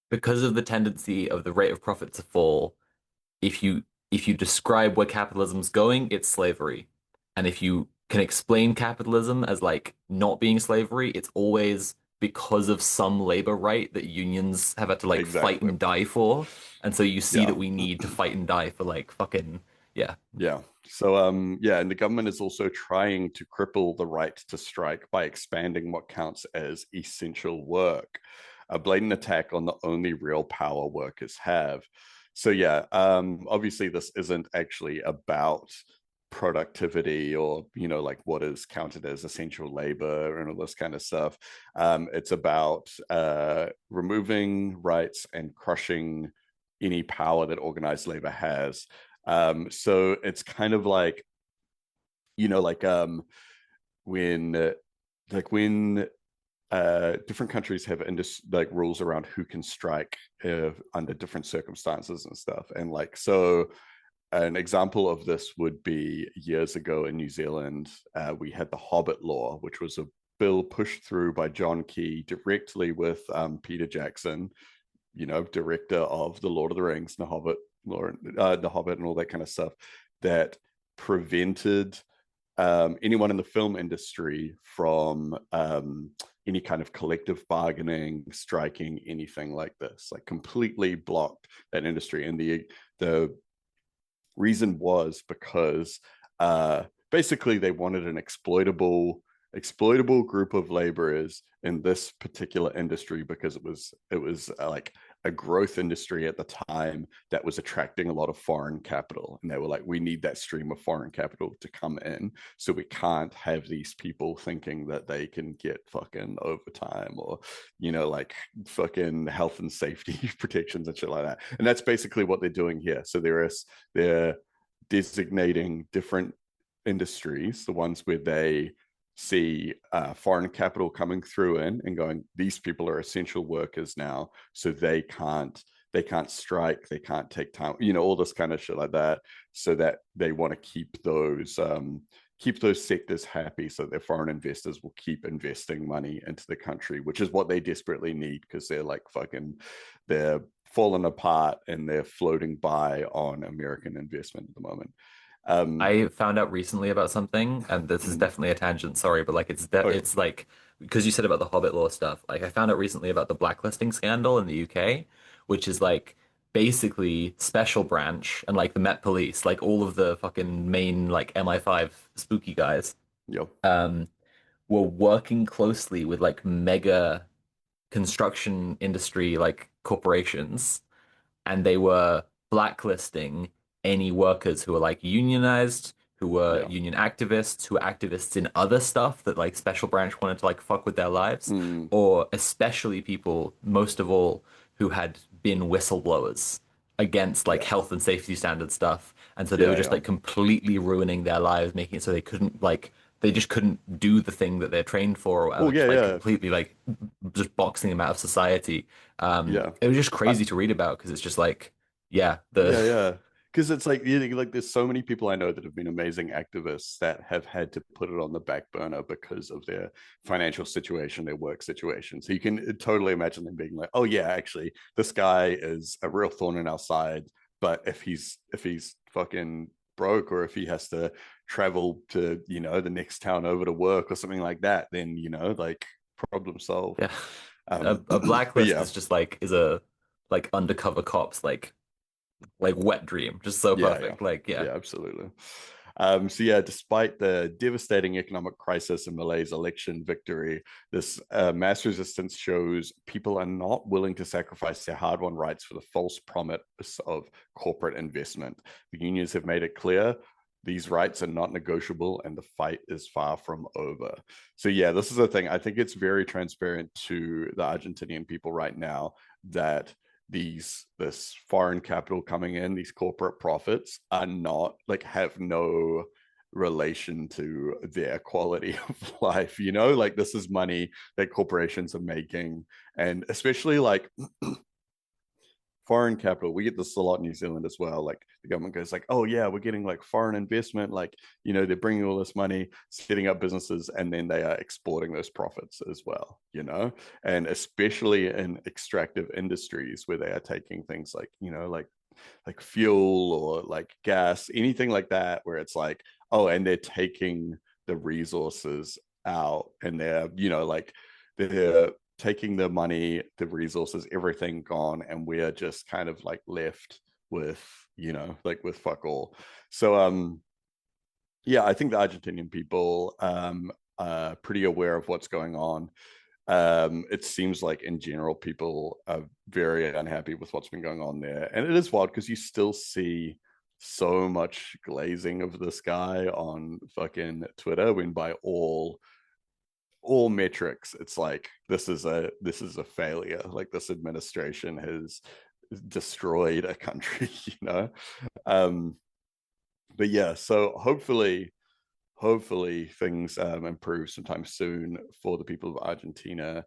because of the tendency of the rate of profit to fall, if you describe where capitalism's going, it's slavery. And if you can explain capitalism as like not being slavery, it's always because of some labor right that unions have had to like fight exactly. and die for. And so you see Yeah. that we need to fight and die for like fucking, yeah. Yeah. So yeah, and the government is also trying to cripple the right to strike by expanding what counts as essential work, a blatant attack on the only real power workers have. So yeah, obviously this isn't actually about productivity or, you know, like what is counted as essential labor and all this kind of stuff. It's about removing rights and crushing any power that organized labor has. So it's kind of like, you know, like when different countries have like rules around who can strike under different circumstances and stuff. And like, so an example of this would be years ago in New Zealand, we had the Hobbit Law, which was a bill pushed through by John Key directly with Peter Jackson, director of the Lord of the Rings, the Hobbit, the Hobbit, and all that kind of stuff, that prevented anyone in the film industry from any kind of collective bargaining, striking, anything like this. Like completely blocked that industry. And the reason was because basically they wanted an exploitable group of laborers in this particular industry because it was like a growth industry at the time that was attracting a lot of foreign capital, and they were like, we need that stream of foreign capital to come in, so we can't have these people thinking that they can get fucking overtime or like fucking health and safety protections and shit like that. And that's basically what they're doing here. So they're designating different industries, the ones where they see foreign capital coming through and going, these people are essential workers now, so they can't strike, they can't take time, all this kind of shit like that, so that they want to keep those sectors happy, so their foreign investors will keep investing money into the country, which is what they desperately need, because they're falling apart and they're floating by on American investment at the moment. I found out recently about something, and this is definitely a tangent, sorry, but like it's like because you said about the Hobbit law stuff, like I found out recently about the blacklisting scandal in the UK, which is like basically Special Branch and like the Met Police, like all of the fucking main like MI5 spooky guys, Yep. were working closely with like mega construction industry like corporations, and they were blacklisting any workers who were like unionized, who were Yeah. union activists, who were activists in other stuff that like Special Branch wanted to like fuck with their lives, or especially people, most of all, who had been whistleblowers against like Yeah. health and safety standard stuff. And so they were Yeah. just Yeah. like completely ruining their lives, making it so they just couldn't do the thing that they're trained for, or whatever, Well, yeah, just like yeah. completely like just boxing them out of society. Yeah. It was just I, crazy to read about because it's just like, yeah, the yeah, yeah. Because it's like, like there's so many people I know that have been amazing activists that have had to put it on the back burner because of their financial situation, their work situation. So you can totally imagine them being like, oh yeah, actually, this guy is a real thorn in our side. But if he's fucking broke, or if he has to travel to, the next town over to work or something like that, then, like problem solved. yeah, a But blacklist yeah. is just like is a like undercover cops like wet dream, just so Yeah, yeah, perfect. Like yeah, yeah, absolutely. So yeah, despite the devastating economic crisis and Malay's election victory, this mass resistance shows people are not willing to sacrifice their hard-won rights for the false promise of corporate investment. The unions have made it clear these rights are not negotiable, and the fight is far from over. So yeah, this is the thing. I think it's very transparent to the Argentinian people right now that this foreign capital coming in, these corporate profits are not like, have no relation to their quality of life. Like this is money that corporations are making, and especially like foreign capital, we get this a lot in New Zealand as well. Like the government goes like, oh yeah, we're getting like foreign investment, like they're bringing all this money, setting up businesses, and then they are exporting those profits as well. And especially in extractive industries where they are taking things like like fuel or like gas, anything like that, where it's like, oh, and they're taking the resources out, and they're like they're taking the money, the resources, everything gone, and we're just kind of like left with like with fuck all. So yeah, I think the Argentinian people are pretty aware of what's going on. It seems like in general people are very unhappy with what's been going on there, and it is wild because you still see so much glazing of this guy on fucking Twitter, when by all metrics it's like this is a failure. Like this administration has destroyed a country. um but yeah, so hopefully hopefully things improve sometime soon for the people of Argentina.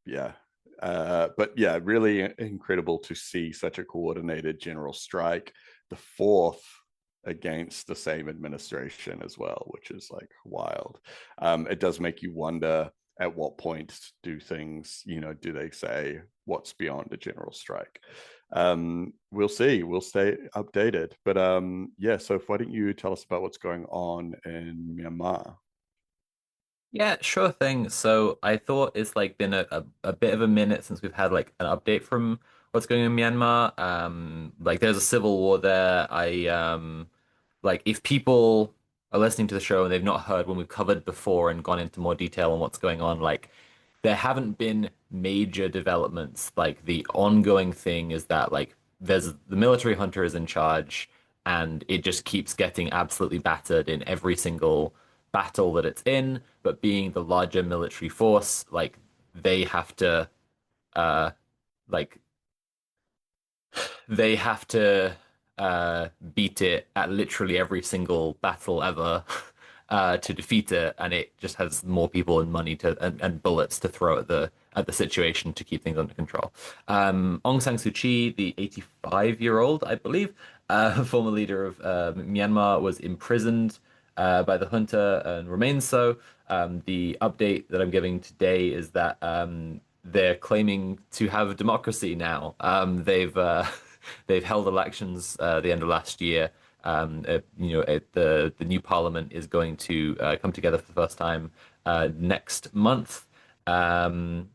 Yeah. But yeah, really incredible to see such a coordinated general strike, the fourth against the same administration as well, which is like wild. It does make you wonder at what point do things, do they say what's beyond a general strike? We'll see. We'll stay updated. But yeah, so why don't you tell us about what's going on in Myanmar? Yeah, sure thing. So I thought it's like been a bit of a minute since we've had like an update from what's going on in Myanmar. Like there's a civil war there. Like if people are listening to the show and they've not heard when we've covered before and gone into more detail on what's going on, like there haven't been major developments. Like the ongoing thing is that like there's the military junta is in charge and it just keeps getting absolutely battered in every single battle that it's in, but being the larger military force, like they have to uh like they have to beat it at literally every single battle ever to defeat it, and it just has more people and money and bullets to throw at the situation to keep things under control. Aung San Suu Kyi, the 85-year-old, I believe, former leader of Myanmar, was imprisoned by the junta and remains so. The update that I'm giving today is that they're claiming to have democracy now. They've held elections the end of last year. The new parliament is going to come together for the first time next month, and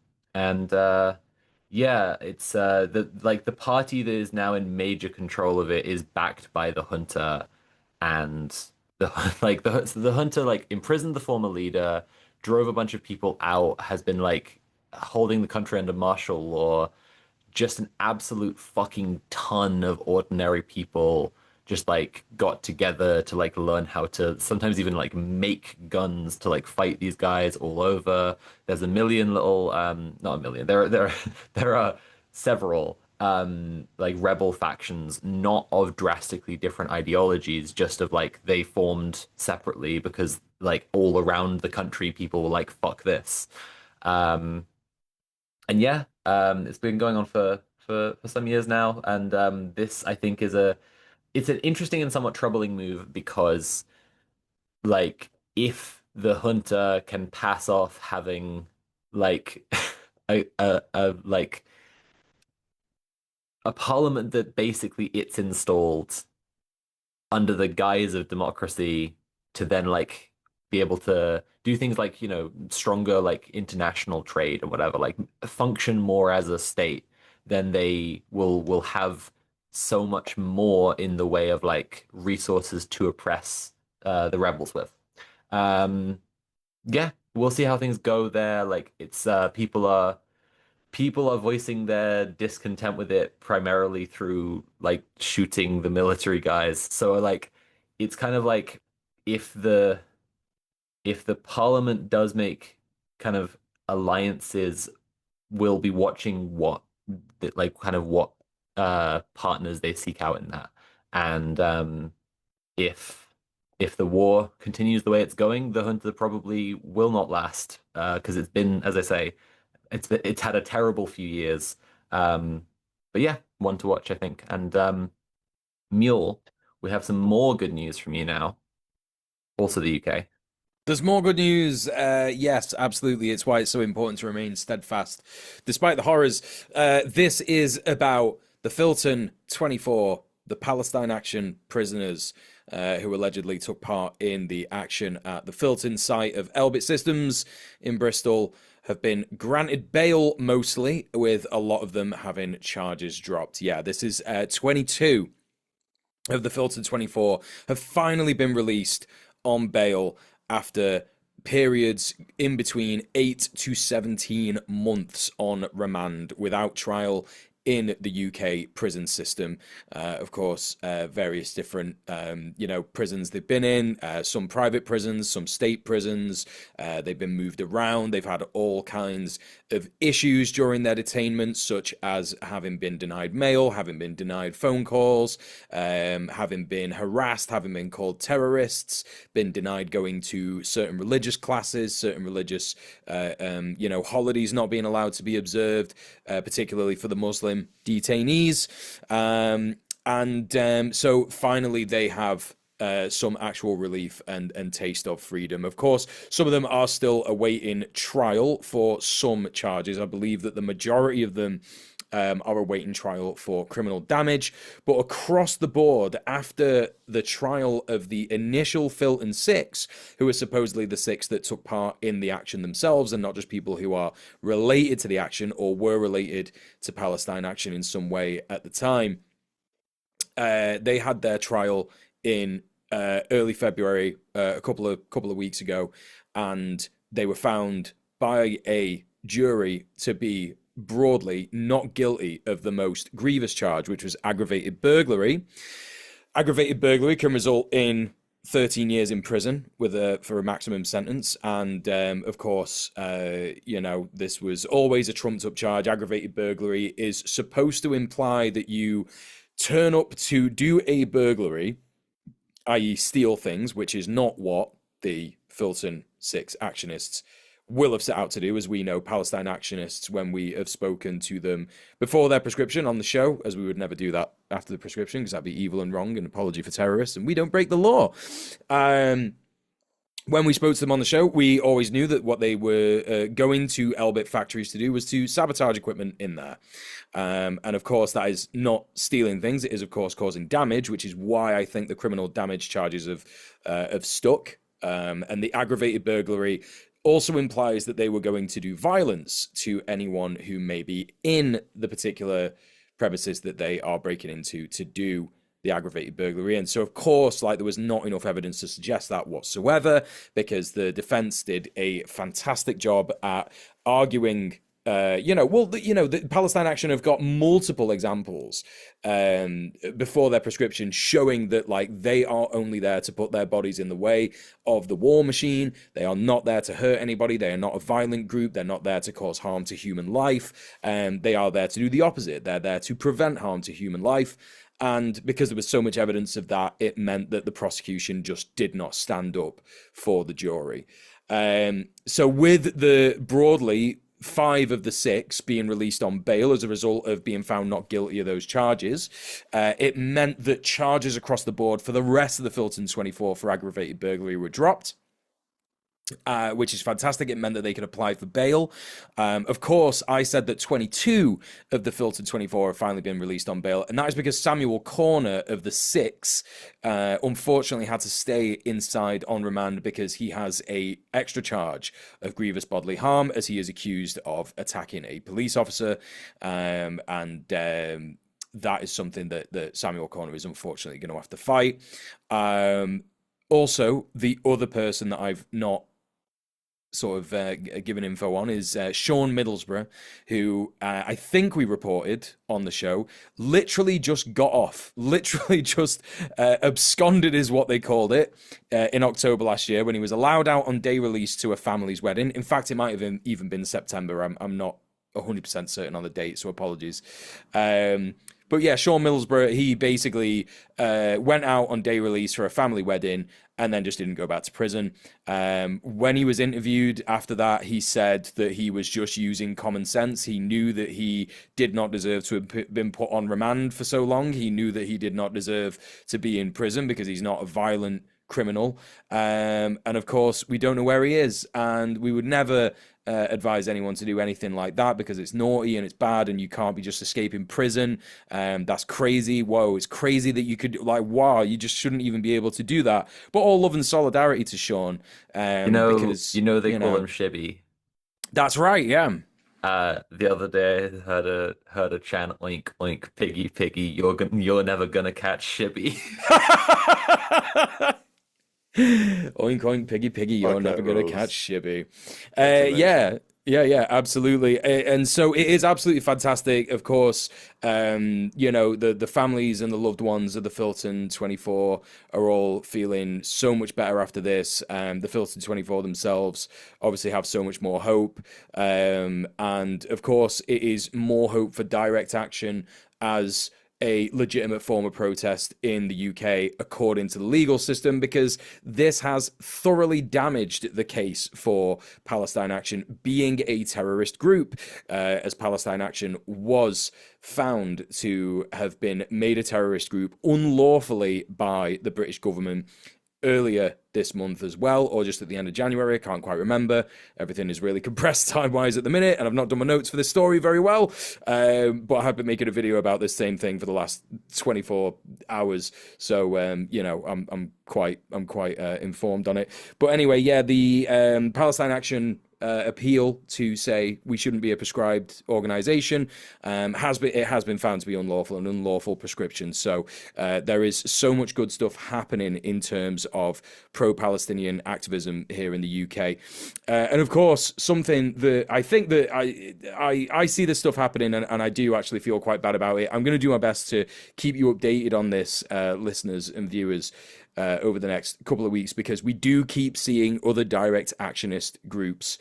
yeah, it's the party that is now in major control of it is backed by the junta, and the the junta like imprisoned the former leader, drove a bunch of people out, has been like holding the country under martial law. Just an absolute fucking ton of ordinary people just like got together to like learn how to sometimes even like make guns to like fight these guys all over. There's a million little not a million. There are several like rebel factions, not of drastically different ideologies, just of like they formed separately because like all around the country people were like fuck this. Um and yeah, it's been going on for some years now, and this I think is a it's an interesting and somewhat troubling move because like if the junta can pass off having like a parliament that basically it's installed under the guise of democracy to then like be able to do things like, stronger like international trade and whatever, like function more as a state, then they will have so much more in the way of like resources to oppress the rebels with. Um, yeah, we'll see how things go there. Like it's people are voicing their discontent with it primarily through like shooting the military guys. So like it's kind of like if the if the parliament does make kind of alliances, we'll be watching like kind of what partners they seek out in that. And if if the war continues the way it's going, the junta probably will not last because it's been, as I say, it's had a terrible few years. But yeah, one to watch, I think. And Mule, we have some more good news from you now. Also the UK. There's more good news. Yes, absolutely. It's why it's so important to remain steadfast despite the horrors. This is about the Filton 24, the Palestine Action prisoners who allegedly took part in the action at the Filton site of Elbit Systems in Bristol have been granted bail mostly, with a lot of them having charges dropped. Yeah, this is 22 of the Filton 24 have finally been released on bail after periods in between 8 to 17 months on remand without trial in the UK prison system. Of course, various different, prisons they've been in, some private prisons, some state prisons. They've been moved around. They've had all kinds of issues during their detainment, such as having been denied mail, having been denied phone calls, having been harassed, having been called terrorists, been denied going to certain religious classes, certain religious, holidays not being allowed to be observed, particularly for the Muslim detainees. So finally they have some actual relief and taste of freedom. Of course, some of them are still awaiting trial for some charges. I believe that the majority of them are awaiting trial for criminal damage. But across the board, after the trial of the initial Filton Six, who are supposedly the six that took part in the action themselves, and not just people who are related to the action or were related to Palestine action in some way at the time, they had their trial in early February, a couple of weeks ago, and they were found by a jury to be broadly not guilty of the most grievous charge, which was aggravated burglary. Aggravated burglary can result in 13 years in prison for a maximum sentence, and of course, this was always a trumped up charge. Aggravated burglary is supposed to imply that you turn up to do a burglary, i.e. steal things, which is not what the Filton Six actionists will have set out to do. As we know, Palestine actionists, when we have spoken to them before their prescription on the show, as we would never do that after the prescription, because that'd be evil and wrong and apology for terrorists, and we don't break the law. When we spoke to them on the show, we always knew that what they were going to Elbit factories to do was to sabotage equipment in there. And of course, that is not stealing things. It is, of course, causing damage, which is why I think the criminal damage charges have stuck. And the aggravated burglary also implies that they were going to do violence to anyone who may be in the particular premises that they are breaking into to do the aggravated burglary. And so, of course, there was not enough evidence to suggest that whatsoever, because the defense did a fantastic job at arguing. The Palestine Action have got multiple examples before their prescription showing that they are only there to put their bodies in the way of the war machine. They are not there to hurt anybody. They are not a violent group. They're not there to cause harm to human life. They are there to do the opposite. They're there to prevent harm to human life. And because there was so much evidence of that, it meant that the prosecution just did not stand up for the jury. So with the broadly 5 of the 6 being released on bail as a result of being found not guilty of those charges, it meant that charges across the board for the rest of the Filton 24 for aggravated burglary were dropped. Which is fantastic. It meant that they could apply for bail. Of course, I said that 22 of the Filton 24 have finally been released on bail, and that is because Samuel Corner of the 6 unfortunately had to stay inside on remand because he has a extra charge of grievous bodily harm, as he is accused of attacking a police officer, that is something that Samuel Corner is unfortunately going to have to fight. Also, the other person that I've not sort of given info on is Sean Middlesbrough, who I think we reported on the show literally just got off, literally just absconded is what they called it, in October last year, when he was allowed out on day release to a family's wedding. In fact, it might have even been September. I'm not 100% certain on the date, so apologies. But yeah, Sean Middlesbrough, he basically went out on day release for a family wedding and then just didn't go back to prison. When he was interviewed after that, he said that he was just using common sense. He knew that he did not deserve to have been put on remand for so long. He knew that he did not deserve to be in prison because he's not a violent criminal. And of course, we don't know where he is. And we would never advise anyone to do anything like that because it's naughty and it's bad and you can't be just escaping prison. That's crazy. Whoa, it's crazy that you could, wow, you just shouldn't even be able to do that. But all love and solidarity to Sean. Because they call him Shibby. That's right, yeah. The other day heard a chant, oink oink piggy piggy, you're never gonna catch Shibby. Oink oink piggy piggy, you're never gonna catch Shibby. Yeah, Yeah, absolutely. And so it is absolutely fantastic. Of course, the families and the loved ones of the Filton 24 are all feeling so much better after this. The Filton 24 themselves obviously have so much more hope. And of course, it is more hope for direct action as a legitimate form of protest in the UK according to the legal system, because this has thoroughly damaged the case for Palestine Action being a terrorist group, as Palestine Action was found to have been made a terrorist group unlawfully by the British government earlier this month as well, or just at the end of January. I can't quite remember. Everything is really compressed time-wise at the minute, and I've not done my notes for this story very well. But I have been making a video about this same thing for the last 24 hours, so I'm quite informed on it. But anyway, yeah, the Palestine Action appeal to say we shouldn't be a prescribed organization has been found to be unlawful, an unlawful prescription. So there is so much good stuff happening in terms of pro-Palestinian activism here in the UK, and of course something that I think that I see this stuff happening, and I do actually feel quite bad about it. I'm going to do my best to keep you updated on this, listeners and viewers, over the next couple of weeks, because we do keep seeing other direct action groups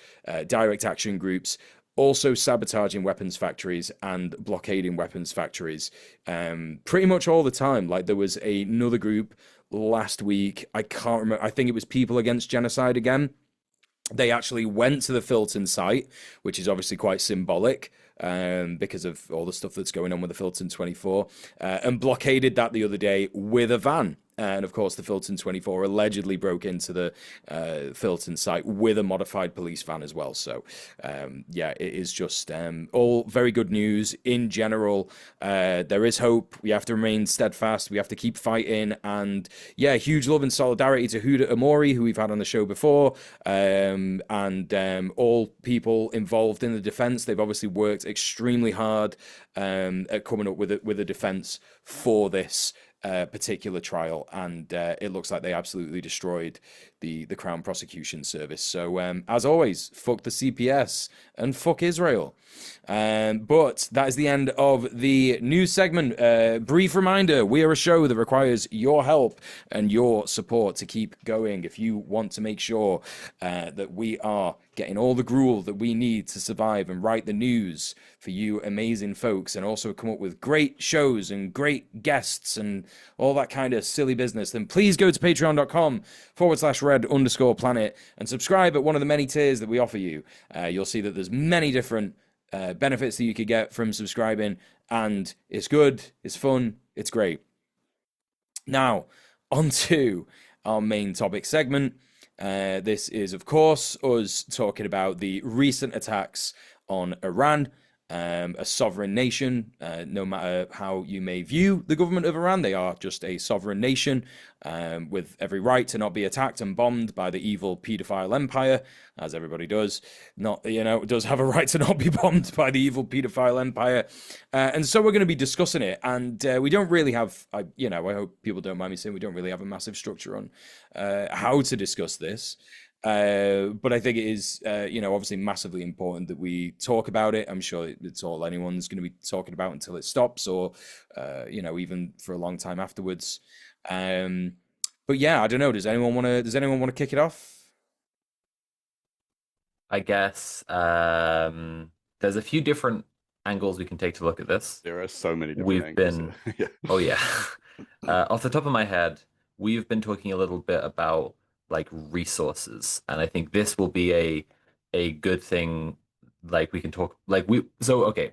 also sabotaging weapons factories and blockading weapons factories pretty much all the time. Like there was another group last week, I can't remember, I think it was People Against Genocide again. They actually went to the Filton site, which is obviously quite symbolic, because of all the stuff that's going on with the Filton 24, and blockaded that the other day with a van. And of course, the Filton 24 allegedly broke into the Filton site with a modified police van as well. So, yeah, it is just all very good news in general. There is hope. We have to remain steadfast. We have to keep fighting. And yeah, huge love and solidarity to Huda Amori, who we've had on the show before, and all people involved in the defense. They've obviously worked extremely hard at coming up with a defense for this particular trial, and it looks like they absolutely destroyed the Crown Prosecution Service. So as always, fuck the CPS and fuck Israel. But that is the end of the news segment. Brief reminder, we are a show that requires your help and your support to keep going. If you want to make sure that we are getting all the gruel that we need to survive and write the news for you amazing folks, and also come up with great shows and great guests and all that kind of silly business, then please go to patreon.com/red_planet and subscribe at one of the many tiers that we offer you. You'll see that there's many different benefits that you could get from subscribing, and it's good, it's fun, it's great. Now, on to our main topic segment. This is, of course, us talking about the recent attacks on Iran, a sovereign nation. No matter how you may view the government of Iran, they are just a sovereign nation with every right to not be attacked and bombed by the evil paedophile empire, as everybody does. Does have a right to not be bombed by the evil paedophile empire. And so we're going to be discussing it. And we don't really have, I hope people don't mind me saying, we don't really have a massive structure on how to discuss this. But I think it is, obviously massively important that we talk about it. I'm sure it's all anyone's going to be talking about until it stops, or, even for a long time afterwards. But yeah, I don't know. Does anyone want to kick it off? I guess there's a few different angles we can take to look at this. There are so many different We've angles. been, Yeah. oh yeah. Off the top of my head, we've been talking a little bit about like resources, and I think this will be a good thing. Like we can talk like we so okay.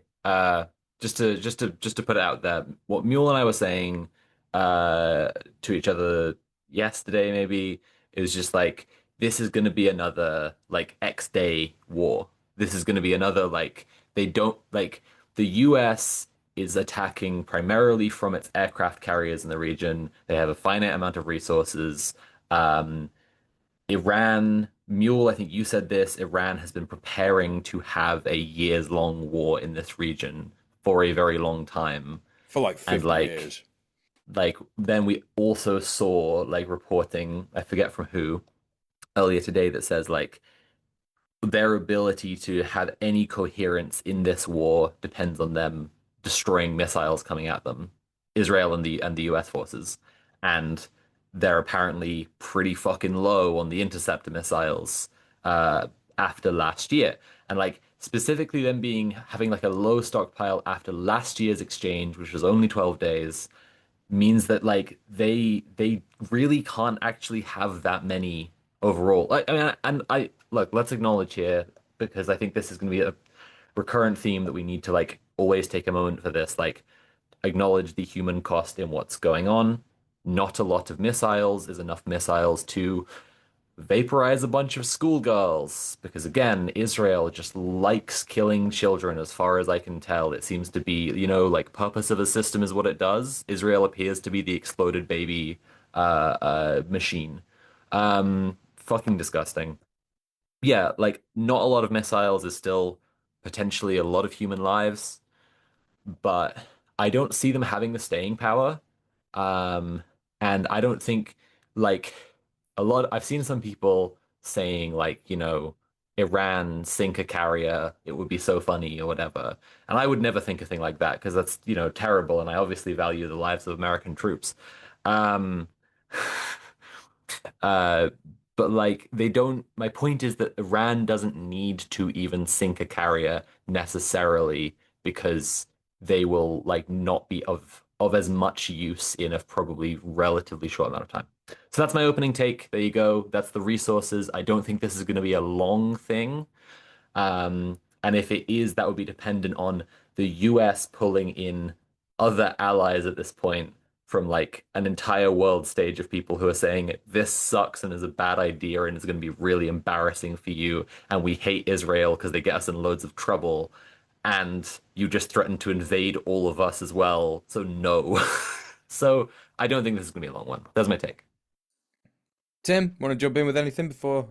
Just to put it out there, what Mule and I were saying to each other yesterday maybe is just like this is going to be another like X Day war. This is going to be another like they don't like the US is attacking primarily from its aircraft carriers in the region. They have a finite amount of resources. Um, Iran, Mule, I think you said this, Iran has been preparing to have a years-long war in this region for a very long time. For like 50 And like years. then we also saw like reporting, I forget from who, earlier today that says like their ability to have any coherence in this war depends on them destroying missiles coming at them, Israel and the US forces. And they're apparently pretty fucking low on the interceptor missiles after last year. And like specifically them being having like a low stockpile after last year's exchange, which was only 12 days, means that like they really can't actually have that many overall. I mean, and I look, let's acknowledge here because I think this is going to be a recurrent theme that we need to like always take a moment for this. Like, acknowledge the human cost in what's going on. Not a lot of missiles is enough missiles to vaporize a bunch of schoolgirls because again Israel just likes killing children as far as I can tell. It seems to be, like purpose of a system is what it does. Israel appears to be the exploded baby machine. Fucking disgusting. Yeah, like not a lot of missiles is still potentially a lot of human lives, but I don't see them having the staying power. Um, and I don't think like I've seen some people saying like, Iran sink a carrier, it would be so funny or whatever. And I would never think a thing like that because that's, terrible. And I obviously value the lives of American troops. Um, uh, but like they don't, my point is that Iran doesn't need to even sink a carrier necessarily because they will like not be of as much use in a probably relatively short amount of time. So that's my opening take. There you go. That's the resources. I don't think this is going to be a long thing. And if it is, that would be dependent on the US pulling in other allies at this point from like an entire world stage of people who are saying this sucks and is a bad idea and is going to be really embarrassing for you. And we hate Israel because they get us in loads of trouble. And you just threatened to invade all of us as well. So no. So I don't think this is going to be a long one. That's my take. Tim, want to jump in with anything before?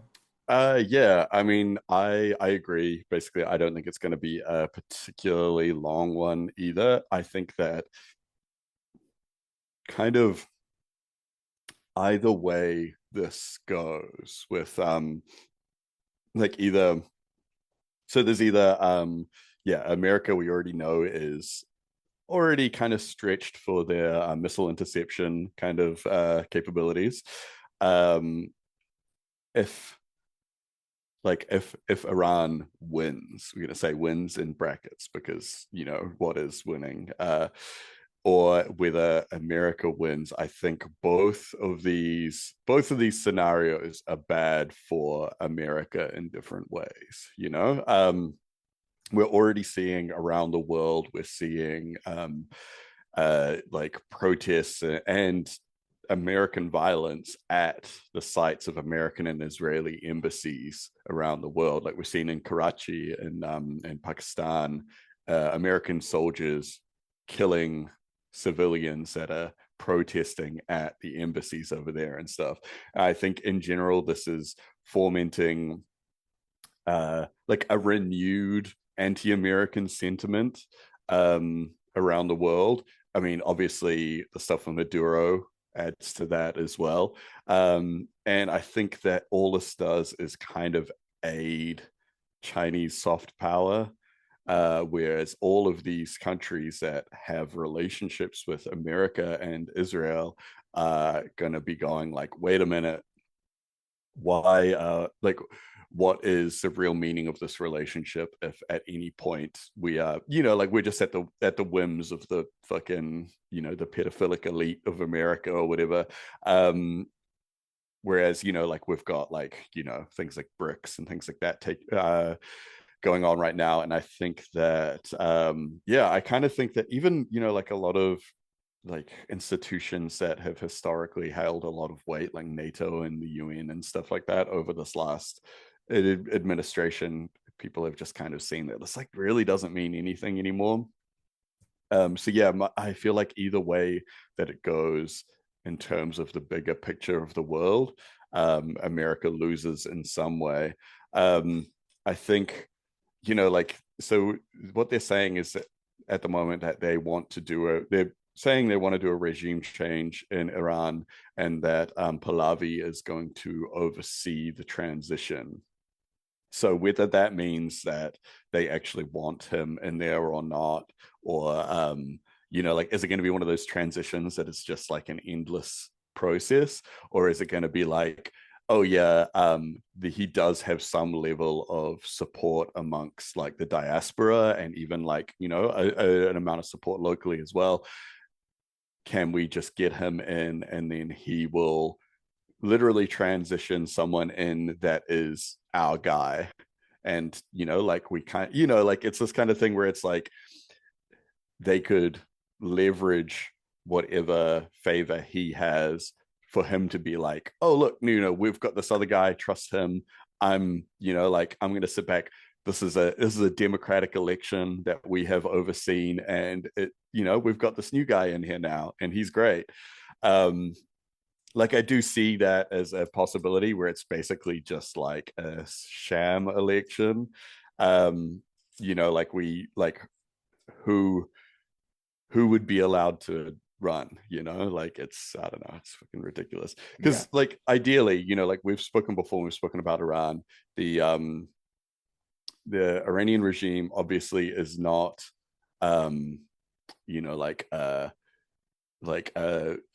Yeah, I mean, I agree. Basically, I don't think it's going to be a particularly long one either. I think that kind of either way this goes with like either so there's either yeah, America we already know is already kind of stretched for their missile interception kind of capabilities. Um if if Iran wins, we're going to say wins in brackets because what is winning, or whether America wins, I think both of these scenarios are bad for America in different ways. We're already seeing around the world, we're seeing like protests and American violence at the sites of American and Israeli embassies around the world, like we're seeing in Karachi and in Pakistan, American soldiers killing civilians that are protesting at the embassies over there and stuff. I think in general, this is fomenting like a renewed anti-American sentiment around the world. I mean, obviously, the stuff from Maduro adds to that as well. And I think that all this does is kind of aid Chinese soft power. Whereas all of these countries that have relationships with America and Israel are going to be going like, wait a minute, why like what is the real meaning of this relationship if at any point we are like we're just at the whims of the fucking the pedophilic elite of America or whatever. Whereas like we've got like things like BRICS and things like that take going on right now, and I think that yeah, I kind of think that even like a lot of like institutions that have historically held a lot of weight, like NATO and the UN and stuff like that, over this last administration, people have just kind of seen that this like really doesn't mean anything anymore. So yeah, I feel like either way that it goes in terms of the bigger picture of the world, America loses in some way. I think like, so what they're saying is that at the moment that they're saying they want to do a regime change in Iran, and that Pahlavi is going to oversee the transition. So whether that means that they actually want him in there or not, or like, is it going to be one of those transitions that it's just like an endless process, or is it going to be like, oh yeah, he does have some level of support amongst like the diaspora, and even like an amount of support locally as well. Can we just get him in, and then he will literally transition someone in that is our guy? And like we kind like, it's this kind of thing where it's like they could leverage whatever favor he has for him to be like, oh look, we've got this other guy, trust him. I'm like, I'm gonna sit back. This is a democratic election that we have overseen, and we've got this new guy in here now, and he's great. um like, I do see that as a possibility where it's basically just like a sham election. Like, who would be allowed to run, like, it's, I don't know, it's fucking ridiculous. Yeah. Because like, ideally, like we've spoken before, we've spoken about Iran. The Iranian regime obviously is not like a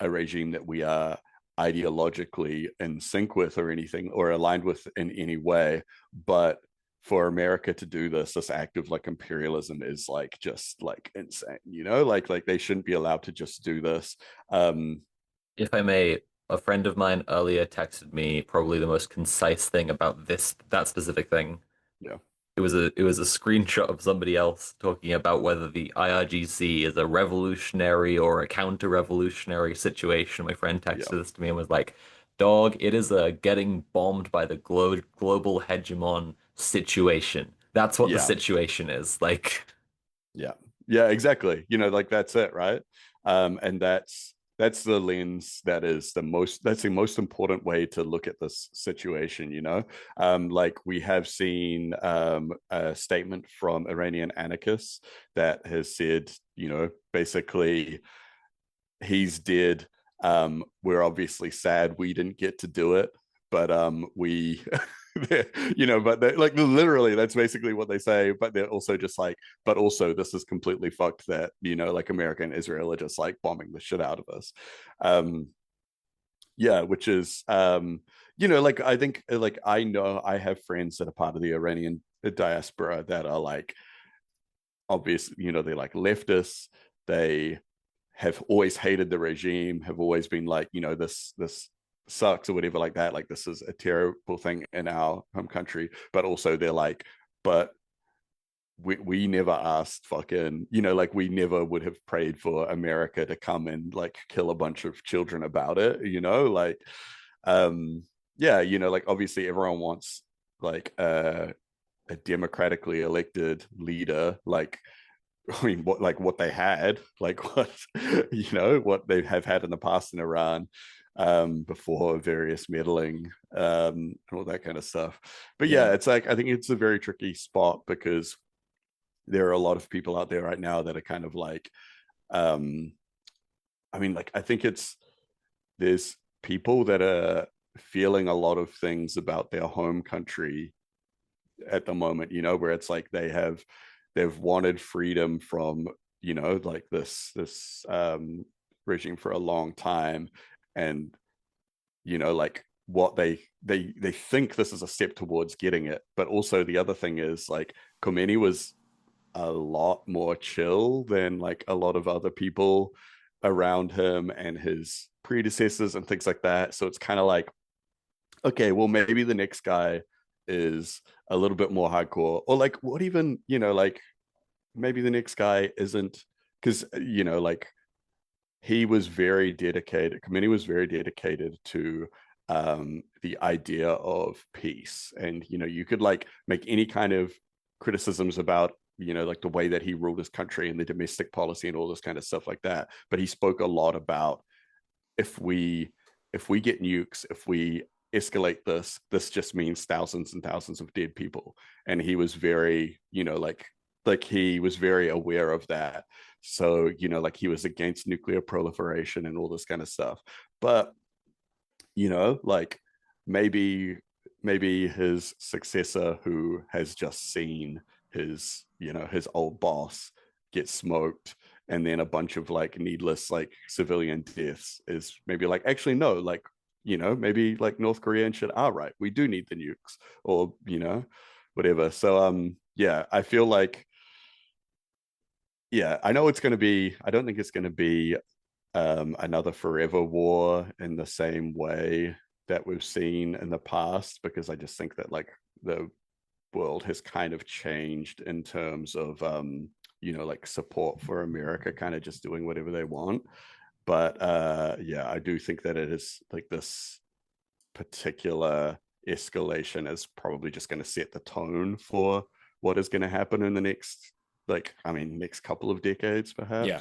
regime that we are ideologically in sync with or anything, or aligned with in any way. But for America to do this act of like imperialism is like just like insane, like they shouldn't be allowed to just do this. If I may, a friend of mine earlier texted me probably the most concise thing about that specific thing. Yeah. It was a screenshot of somebody else talking about whether the IRGC is a revolutionary or a counter-revolutionary situation. My friend Yeah. texted this to me and was like, "Dog, it is a getting bombed by the global hegemon situation. That's what the Yeah. situation is." Like, Yeah. Yeah, exactly. Like, that's it, right? And that's the lens that's the most important way to look at this situation. Like, we have seen a statement from Iranian anarchists that has said, basically, he's dead. We're obviously sad we didn't get to do it, but we but like, literally, that's basically what they say. But they're also just like, but also, this is completely fucked that like, America and Israel are just like bombing the shit out of us. Yeah, which is like, I think, like, I know I have friends that are part of the Iranian diaspora that are like, obviously, they're like leftists. They have always hated the regime, have always been like, this sucks or whatever like that. Like, this is a terrible thing in our home country. But also they're like, but we never asked fucking, like, we never would have prayed for America to come and like kill a bunch of children about it, like, yeah, like, obviously everyone wants like a democratically elected leader, like, I mean, what they had, like, what they have had in the past in Iran, before various meddling, and all that kind of stuff. But Yeah. yeah, it's like, I think it's a very tricky spot, because there are a lot of people out there right now that are kind of like, um, I mean, like, I think there's people that are feeling a lot of things about their home country at the moment, where it's like they've wanted freedom from, like, this regime for a long time. And like, what they think this is a step towards getting it. But also, the other thing is, like, Khomeini was a lot more chill than like a lot of other people around him and his predecessors and things like that. So it's kind of like, okay, well, maybe the next guy is a little bit more hardcore, or like, what even, like, maybe the next guy isn't, because like, he was very dedicated. Khomeini was very dedicated to the idea of peace, and you could like make any kind of criticisms about like the way that he ruled his country and the domestic policy and all this kind of stuff like that. But he spoke a lot about, if we get nukes, if we escalate this just means thousands and thousands of dead people. And he was very, like he was very aware of that. So, like, he was against nuclear proliferation and all this kind of stuff. But like, maybe maybe his successor, who has just seen his old boss get smoked, and then a bunch of like needless like civilian deaths, is maybe like, actually no, like, maybe like North Korea and shit are right, we do need the nukes, or whatever. So yeah, I feel like, yeah, I know it's going to be, I don't think it's going to be another forever war in the same way that we've seen in the past, because I just think that like the world has kind of changed in terms of like support for America kind of just doing whatever they want. But yeah, I do think that it is like this particular escalation is probably just going to set the tone for what is going to happen in the next, like, I mean, next couple of decades Yeah,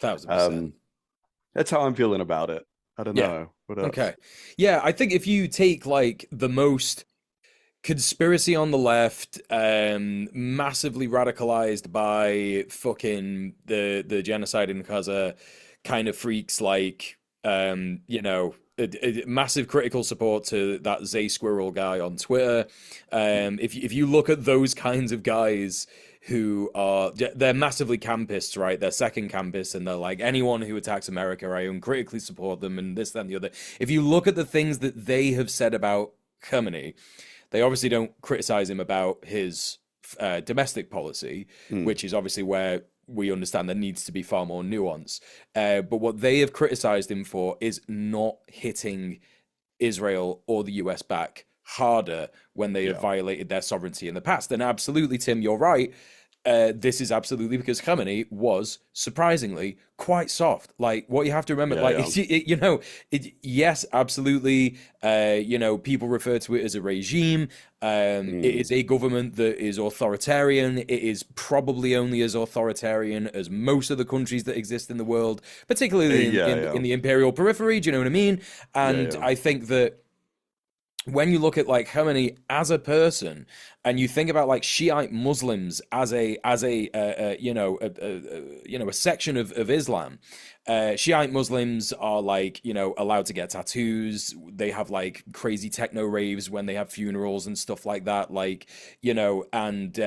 perhaps. 1000%. That's how I'm feeling about it. I don't Yeah. know what else. Okay. Yeah, I think if you take like the most conspiracy on the left, massively radicalized by fucking the genocide in Gaza kind of freaks like, massive critical support to that Zay Squirrel guy on Twitter. If you look at those kinds of guys who are, they're massively campists, right? They're second campists, and they're like, anyone who attacks America, I uncritically support them, and this, that, and the other. If you look at the things that they have said about Khamenei, they obviously don't criticize him about his domestic policy, Mm, which is obviously where we understand there needs to be far more nuance. But what they have criticized him for is not hitting Israel or the US back harder when they have yeah. violated their sovereignty in the past. And absolutely, Tim, you're right. This is absolutely because Khamenei was surprisingly quite soft. Like, what you have to remember, Yeah, like, yeah. yes, absolutely. People refer to it as a regime. It Mm, is a government that is authoritarian. It is probably only as authoritarian as most of the countries that exist in the world, particularly in, yeah, in, yeah. in the imperial periphery. Do you know what I mean? Yeah, And yeah. I think that when you look at like Khamenei as a person, and you think about like Shiite Muslims as a section of Islam, Shiite Muslims are like allowed to get tattoos. They have like crazy techno raves when they have funerals and stuff like that. Like and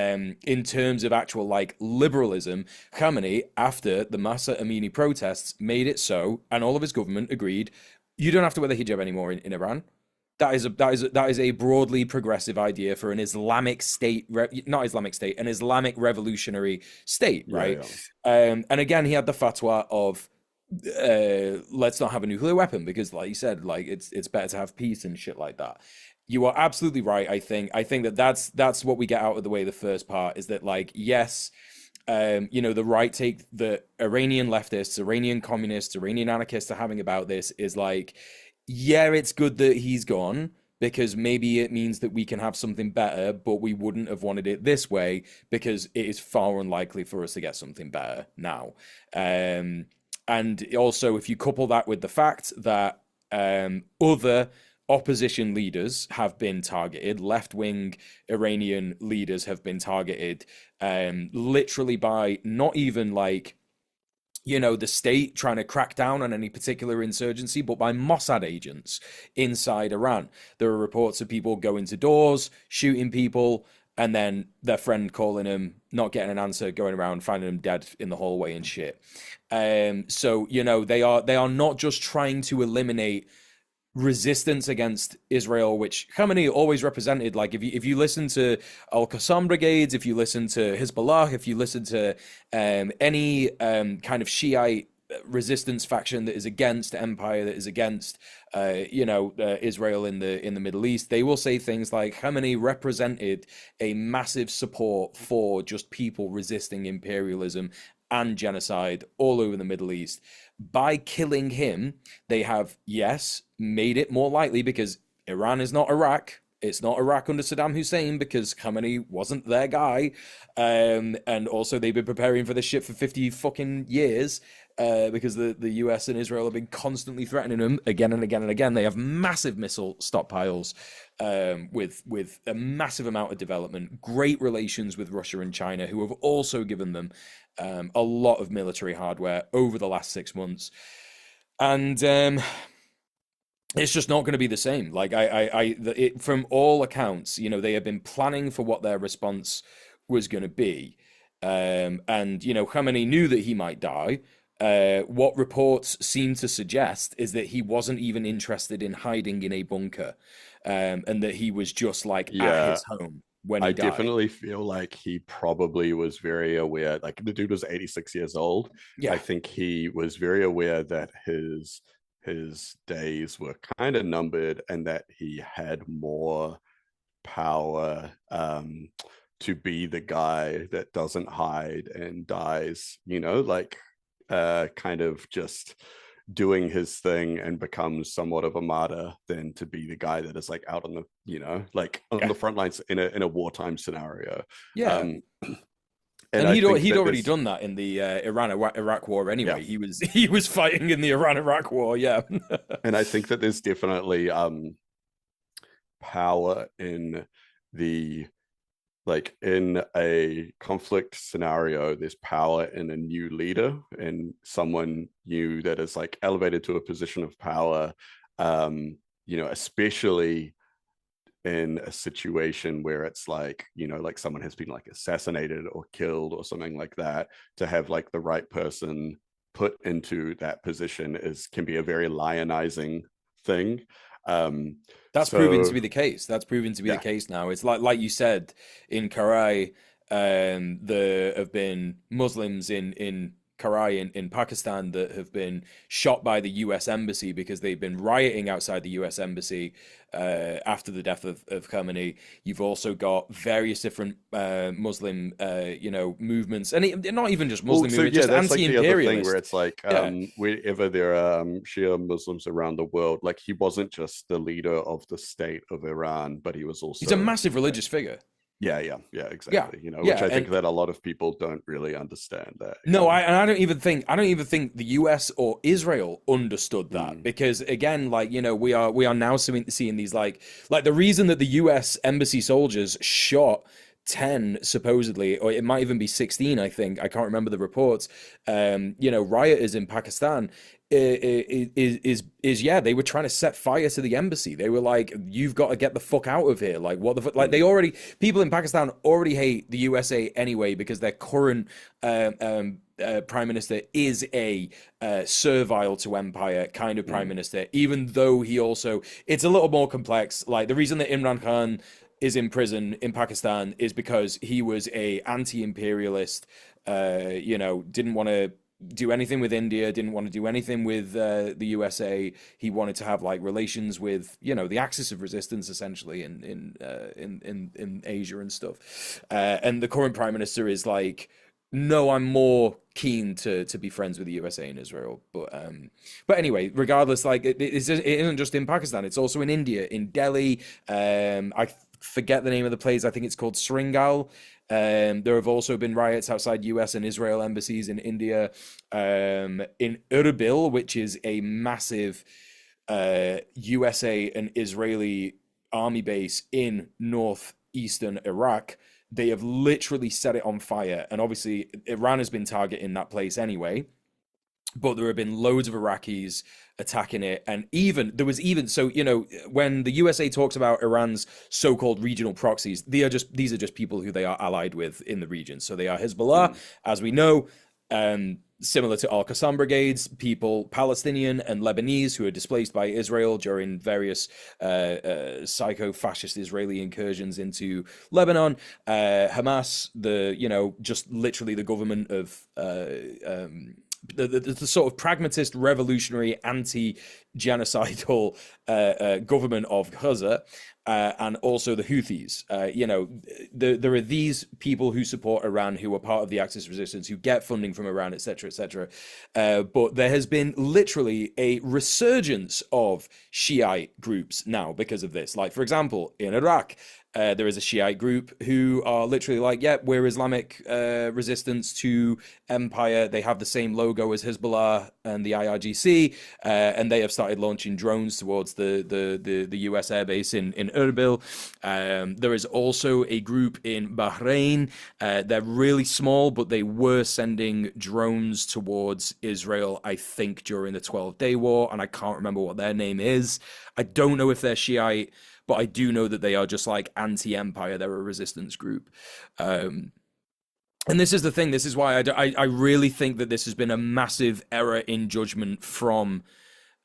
in terms of actual like liberalism, Khamenei after the Masa Amini protests made it so, and all of his government agreed, you don't have to wear the hijab anymore in Iran. That is a broadly progressive idea for an Islamic state, not Islamic state, an Islamic revolutionary state, Yeah, right? yeah. And again, he had the fatwa of let's not have a nuclear weapon because, like you said, like it's better to have peace and shit like that. You are absolutely right. I think that's what we get out of the way. The first part is that, like, yes, the right take the Iranian leftists, Iranian communists, Iranian anarchists are having about this is like, yeah, it's good that he's gone because maybe it means that we can have something better, but we wouldn't have wanted it this way because it is far unlikely for us to get something better now. And also, if you couple that with the fact that other opposition leaders have been targeted, left wing Iranian leaders have been targeted, literally by not even like the state trying to crack down on any particular insurgency, but by Mossad agents inside Iran. There are reports of people going to doors, shooting people, and then their friend calling them, not getting an answer, going around finding them dead in the hallway and shit. So they are not just trying to eliminate resistance against Israel, which Khamenei always represented. Like if you listen to Al Qassam brigades, if you listen to Hezbollah, if you listen to any kind of Shiite resistance faction that is against empire, that is against Israel in the Middle East, they will say things like Khamenei represented a massive support for just people resisting imperialism and genocide all over the Middle East. By killing him, they have, yes, made it more likely because Iran is not Iraq. It's not Iraq under Saddam Hussein because Khamenei wasn't their guy. And also, they've been preparing for this shit for 50 fucking years because the US and Israel have been constantly threatening them again and again and again. They have massive missile stockpiles with a massive amount of development, great relations with Russia and China, who have also given them a lot of military hardware over the last 6 months. And it's just not going to be the same. Like from all accounts, they have been planning for what their response was going to be, and Khamenei knew that he might die. What reports seem to suggest is that he wasn't even interested in hiding in a bunker, and that he was just like at Yeah, his home when I he died. definitely feel like he probably was very aware. Like the dude was 86 years old. I Yeah, think he was very aware that his days were kind of numbered and that he had more power to be the guy that doesn't hide and dies, like kind of just doing his thing and becomes somewhat of a martyr than to be the guy that is like out on the like on yeah, the front lines in a wartime scenario. yeah. um and And I think he'd that already there's done that in the Iran Iraq War yeah, anyway. He was fighting in the Iran Iraq War. Yeah, and I think that there's definitely power in the like in a conflict scenario, there's power in a new leader and someone new that is like elevated to a position of power. Especially in a situation where it's like, like someone has been like assassinated or killed or something like that, to have like the right person put into that position is can be a very lionizing thing. Um, that's proven to so be the case. That's proven to be the yeah. case now. It's like you said in Karai, there have been Muslims in Karai in Pakistan that have been shot by the U.S. embassy because they've been rioting outside the U.S. embassy after the death of Khamenei. You've also got various different Muslim, movements, and not even just Well, Muslim so movement, yeah, just that's like the other thing where anti-imperialist. it's like Yeah, wherever there are Shia Muslims around the world, like he wasn't just the leader of the state of Iran, but he was he's a also massive religious figure. yeah, Yeah, exactly. Which yeah, I think and that a lot of people don't really understand that. no, I don't even think the US or Israel understood that, Mm, because again, like, we are now seeing these like the reason that the US embassy soldiers shot 10 supposedly, or it might even be 16, I think, I can't remember the reports, rioters in Pakistan, is yeah, they were trying to set fire to the embassy. They were like, you've got to get the fuck out of here. Like, what the fuck? Like, mm, people in Pakistan already hate the USA anyway, because their current prime minister is a servile to empire kind of prime mm, minister, even though it's a little more complex. Like, the reason that Imran Khan is in prison in Pakistan is because he was a anti-imperialist, didn't want to do anything with India, didn't want to do anything with the USA. He wanted to have like relations with, the axis of resistance, essentially, in Asia and stuff. And the current prime minister is like, no, I'm more keen to be friends with the USA and Israel. But anyway, regardless, like it isn't just in Pakistan; it's also in India, in Delhi. I forget the name of the place. I think it's called Sringal. There have also been riots outside US and Israel embassies in India. In Erbil, which is a massive USA and Israeli army base in northeastern Iraq, they have literally set it on fire. And obviously, Iran has been targeting that place anyway. But there have been loads of Iraqis attacking it. And so, when the USA talks about Iran's so-called regional proxies, these are just people who they are allied with in the region. So they are Hezbollah, mm, as we know, similar to Al Qassam brigades, people Palestinian and Lebanese who are displaced by Israel during various psycho-fascist Israeli incursions into Lebanon. Hamas, just literally the government of the sort of pragmatist, revolutionary, anti-genocidal government of Gaza, and also the Houthis. There are these people who support Iran, who are part of the Axis resistance, who get funding from Iran, etc., etc. But there has been literally a resurgence of Shiite groups now because of this. Like, for example, in Iraq, There is a Shiite group who are literally like, yeah, we're Islamic resistance to empire. They have the same logo as Hezbollah and the IRGC, and they have started launching drones towards the US airbase in Erbil. There is also a group in Bahrain. They're really small, but they were sending drones towards Israel, I think, during the 12-day war, and I can't remember what their name is. I don't know if they're Shiite, but I do know that they are just like anti-empire. They're a resistance group. And this is the thing. This is why I really think that this has been a massive error in judgment from.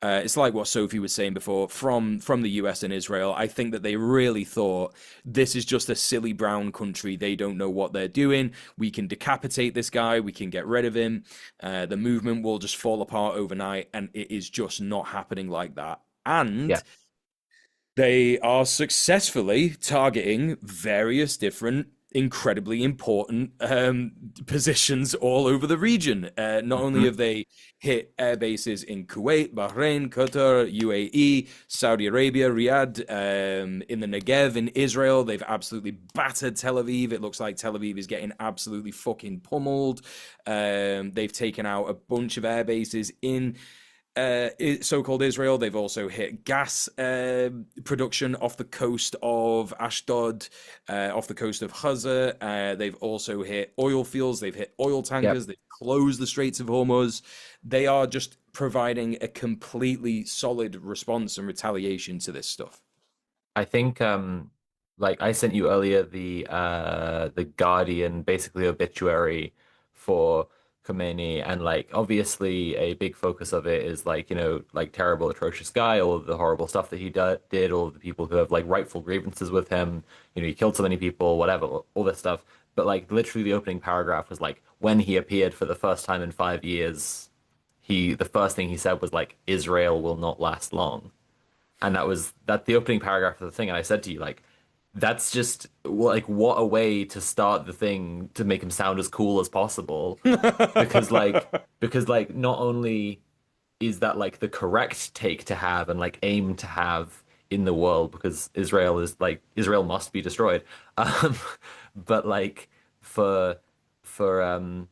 It's like what Sophie was saying before from the US and Israel. I think that they really thought this is just a silly brown country. They don't know what they're doing. We can decapitate this guy. We can get rid of him. The movement will just fall apart overnight, and it is just not happening like that. And Yeah. they are successfully targeting various different incredibly important positions all over the region. Not only have they hit air bases in Kuwait, Bahrain, Qatar, UAE, Saudi Arabia, Riyadh, in the Negev, in Israel, they've absolutely battered Tel Aviv. It looks like Tel Aviv is getting absolutely fucking pummeled. They've taken out a bunch of air bases in so-called Israel. They've also hit gas production off the coast of Ashdod, off the coast of Gaza. They've also hit oil fields. They've hit oil tankers. They've closed the Straits of Hormuz. They are just providing a completely solid response and retaliation to this stuff. I think like I sent you earlier the Guardian basically obituary for Khomeini, and like obviously a big focus of it is like, you know, like terrible, atrocious guy, all of the horrible stuff that he did, all of the people who have like rightful grievances with him, you know, he killed so many people, whatever, all this stuff. But like literally the opening paragraph was like when he appeared for the first time in 5 years, the first thing he said was like Israel will not last long. And that the opening paragraph of the thing. And I said to you, like, that's just like what a way to start the thing to make him sound as cool as possible. Because like not only is that like the correct take to have and like aim to have in the world, because Israel must be destroyed. Um, but like for for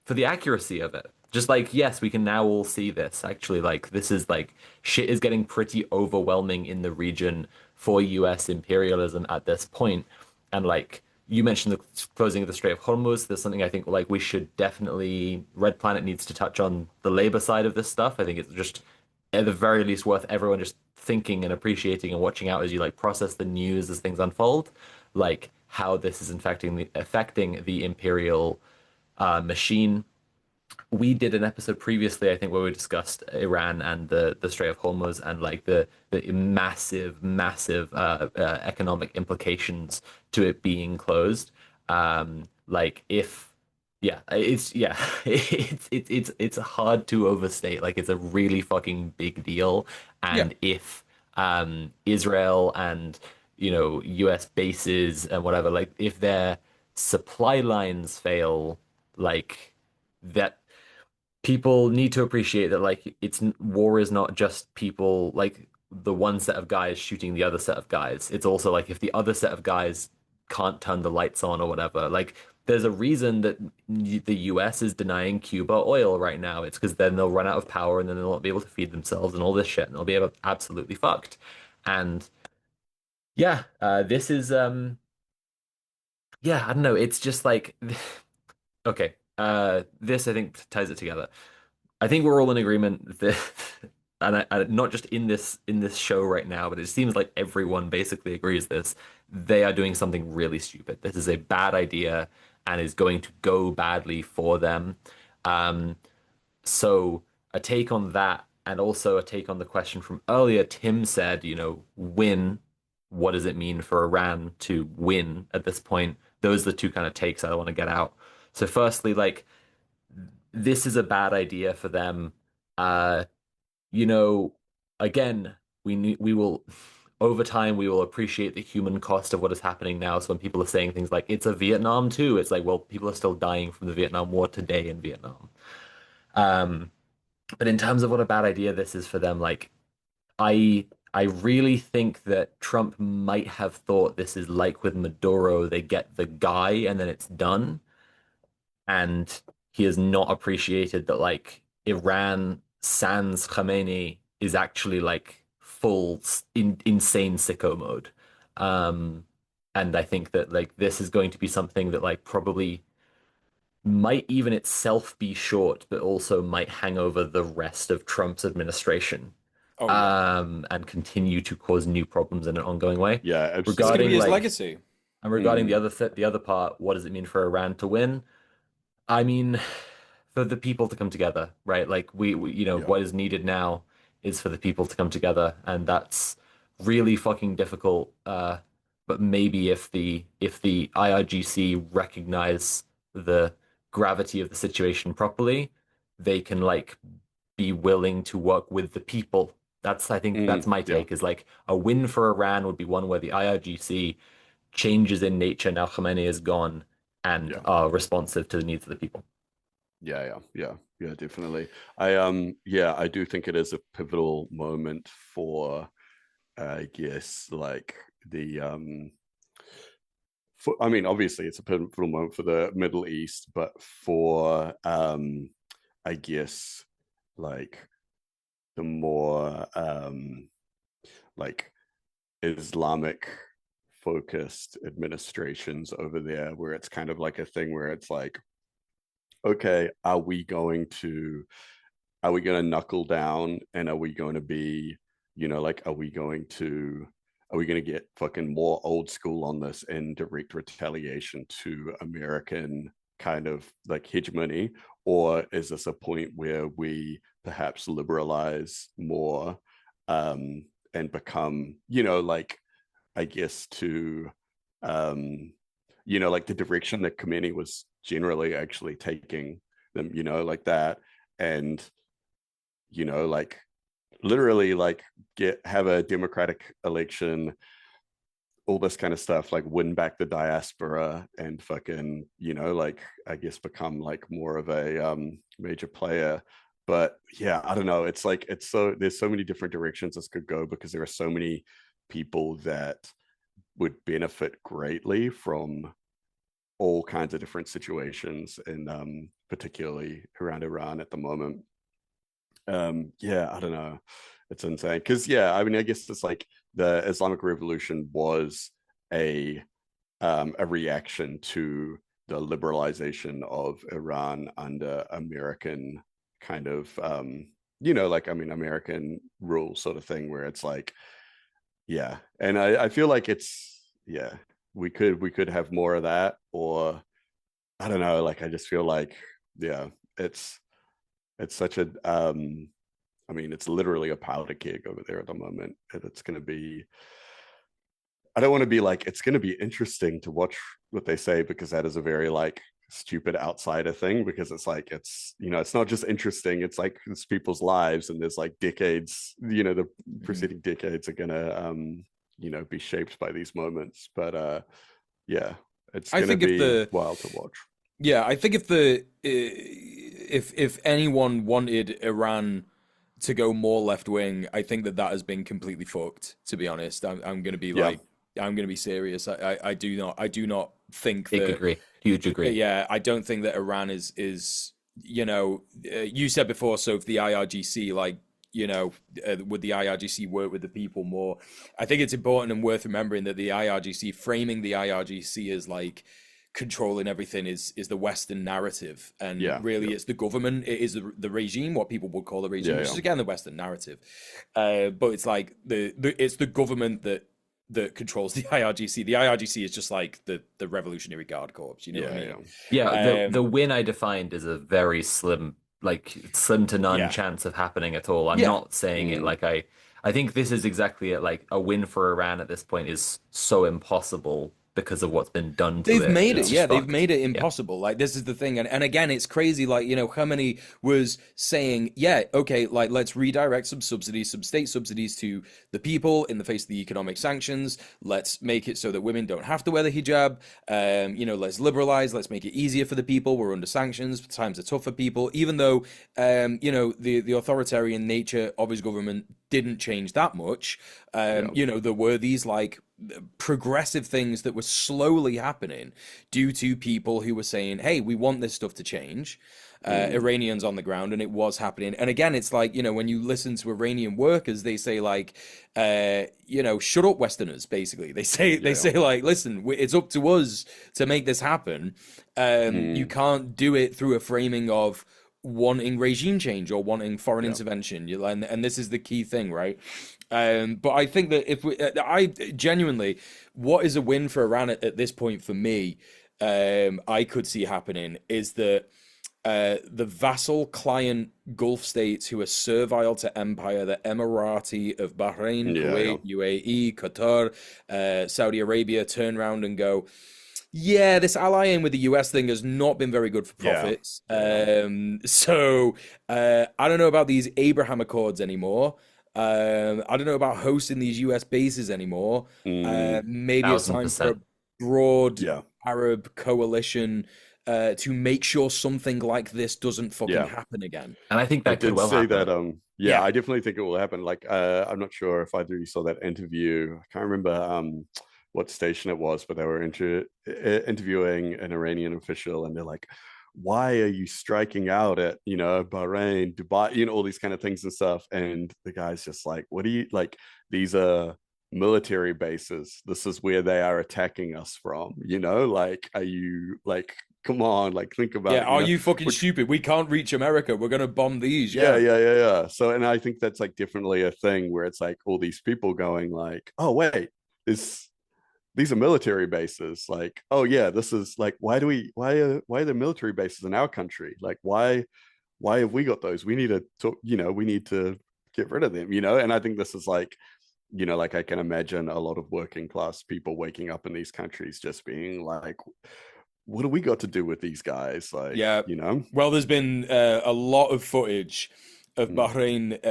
the accuracy of it. Just like, yes, we can now all see this. Actually, like, this is like shit is getting pretty overwhelming in the region for US imperialism at this point. And like, you mentioned the closing of the Strait of Hormuz. There's something I think like we should definitely, Red Planet needs to touch on the labor side of this stuff. I think it's just at the very least worth everyone just thinking and appreciating and watching out as you like process the news as things unfold, like how this is affecting the imperial machine. We did an episode previously, I think, where we discussed Iran and the Strait of Hormuz and like the massive economic implications to it being closed. Like if yeah, it's hard to overstate. Like it's a really fucking big deal. Yeah. And if Israel and you know US bases and whatever, like if their supply lines fail, like that people need to appreciate that like it's war is not just people like the one set of guys shooting the other set of guys. It's also like if the other set of guys can't turn the lights on or whatever, like there's a reason that the US is denying Cuba oil right now. It's because then they'll run out of power and then they'll not be able to feed themselves and all this shit and they'll be absolutely fucked. And yeah, this is yeah, I don't know. It's just like okay. This I think ties it together. I think we're all in agreement that, not just in this show right now, but it seems like everyone basically agrees this. They are doing something really stupid. This is a bad idea and is going to go badly for them. Um, so a take on that, and also a take on the question from earlier. Tim said, you know, win. What does it mean for Iran to win at this point? Those are the two kind of takes I want to get out. So firstly, like this is a bad idea for them. Uh, you know, again, we will over time we will appreciate the human cost of what is happening now. So when people are saying things like it's a Vietnam too, it's like, well, people are still dying from the Vietnam War today in Vietnam. Um, but in terms of what a bad idea this is for them, like I I really think that Trump might have thought this is like with Maduro, they get the guy and then it's done. And he has not appreciated that like Iran sans Khamenei is actually like full insane sicko mode. Um, and I think that like this is going to be something that like probably might even itself be short, but also might hang over the rest of Trump's administration, Oh yeah, and continue to cause new problems in an ongoing way. Yeah, it's going to Regarding be his absolutely. like, legacy. and regarding Mm, the other part, what does it mean for Iran to win? I mean, for the people to come together, right? Like you know, yeah. what is needed now is for the people to come together, and that's really fucking difficult. But maybe if the IRGC recognize the gravity of the situation properly, they can like be willing to work with the people. I think that's my Yeah, take is like a win for Iran would be one where the IRGC changes in nature now Khamenei is gone and yeah. are responsive to the needs of the people. Yeah, definitely. Yeah, I do think it is a pivotal moment for, I guess, like I mean, obviously it's a pivotal moment for the Middle East, but for, I guess, like the more, like Islamic focused administrations over there, where it's kind of like a thing where it's like, okay, are we going to knuckle down, and are we going to be, like, are we going to get fucking more old school on this in direct retaliation to American kind of like hegemony? Or is this a point where we perhaps liberalize more, um, and become, like, I guess to, um, like the direction that Khomeini was generally actually taking them, like that, and like literally like have a democratic election, all this kind of stuff, like win back the diaspora and fucking, like I guess become like more of a major player. But yeah, I don't know. It's like there's so many different directions this could go because there are so many people that would benefit greatly from all kinds of different situations, and particularly around Iran at the moment. Yeah, I don't know. It's insane because, yeah, I mean, I guess it's like the Islamic Revolution was a a reaction to the liberalization of Iran under American kind of, like, I mean, American rule sort of thing, where it's like, yeah, and I feel like it's, yeah, we could have more of that, or I don't know, like I just feel like, yeah, it's such a, I mean, it's literally a powder keg over there at the moment. And it's going to be, I don't want to be like, it's going to be interesting to watch what they say, because that is a very like stupid outsider thing, because it's like, it's not just interesting. It's like it's people's lives, and there's like decades, the Mhm. preceding decades are going to, be shaped by these moments. But yeah, it's I going to think if be the wild to watch. Yeah, I think if the if anyone wanted Iran to go more left wing, I think that has been completely fucked. To be honest, I'm gonna be Yeah. like, I'm gonna be serious. I do not think Big that. agree. Huge agree. Yeah, I don't think that Iran is you said before. So if the IRGC would the IRGC work with the people more? I think it's important and worth remembering that the IRGC, framing the IRGC as like controlling everything, is the Western narrative, and Yeah. really Yeah. it's the government, it is the regime, what people would call the regime, Yeah. which is Yeah. again the Western narrative. But it's like it's the government that controls the IRGC. The IRGC is just like the Revolutionary Guard Corps. You know what I Yeah. mean? Yeah. Yeah, the Um, win I defined is a very slim to none yeah, chance of happening at all. I'm yeah, not saying it Mm, like I think this is exactly it. Like a win for Iran at this point is so impossible because of what's been done to They've it. made it, It's yeah. just They've fucked. made it Yeah. impossible. Like this is the thing, and again, it's crazy. Like Khamenei was saying, yeah, okay, like let's redirect some subsidies, some state subsidies to the people in the face of the economic sanctions. Let's make it so that women don't have to wear the hijab. Let's liberalize. Let's make it easier for the people. We're under sanctions. Times are tough for people. Even though, the authoritarian nature of his government didn't change that much. There were these like progressive things that were slowly happening due to people who were saying, hey, we want this stuff to change. Iranians on the ground, and it was happening. And again, it's like, when you listen to Iranian workers, they say like, shut up, Westerners. Basically, they say like, listen, it's up to us to make this happen. You can't do it through a framing of wanting regime change or wanting foreign intervention. And this is the key thing, right? But I think that I genuinely, what is a win for Iran at this point for me, I could see happening is that the vassal client Gulf states who are servile to empire, the Emirati of Bahrain, Kuwait, UAE, Qatar, Saudi Arabia, turn around and go, yeah, this allying with the US thing has not been very good for profits. So I don't know about these Abraham Accords anymore. I don't know about hosting these US bases anymore. Maybe it's time for a 1000%. broad Arab coalition to make sure something like this doesn't fucking happen again. And I think I that could did well say happen. that. Yeah, I definitely think it will happen. Like, I'm not sure if either of you saw that interview. I can't remember what station it was, but they were interviewing an Iranian official, and they're like, "Why are you striking out at Bahrain, Dubai, all these kind of things and stuff?" And the guy's just like, "What do you like? These are military bases. This is where they are attacking us from. Like, are you like?" Come on, like think about Yeah, it. are you fucking stupid? We can't reach America. We're gonna bomb these. Yeah. So, and I think that's like definitely a thing where it's like all these people going like, oh wait, these are military bases. Like, oh yeah, this is like, why are there military bases in our country? Like, why have we got those? We need to talk, we need to get rid of them. And I think this is like, like I can imagine a lot of working class people waking up in these countries just being like, what do we got to do with these guys? Like, Yeah. Well, there's been a lot of footage of Bahrain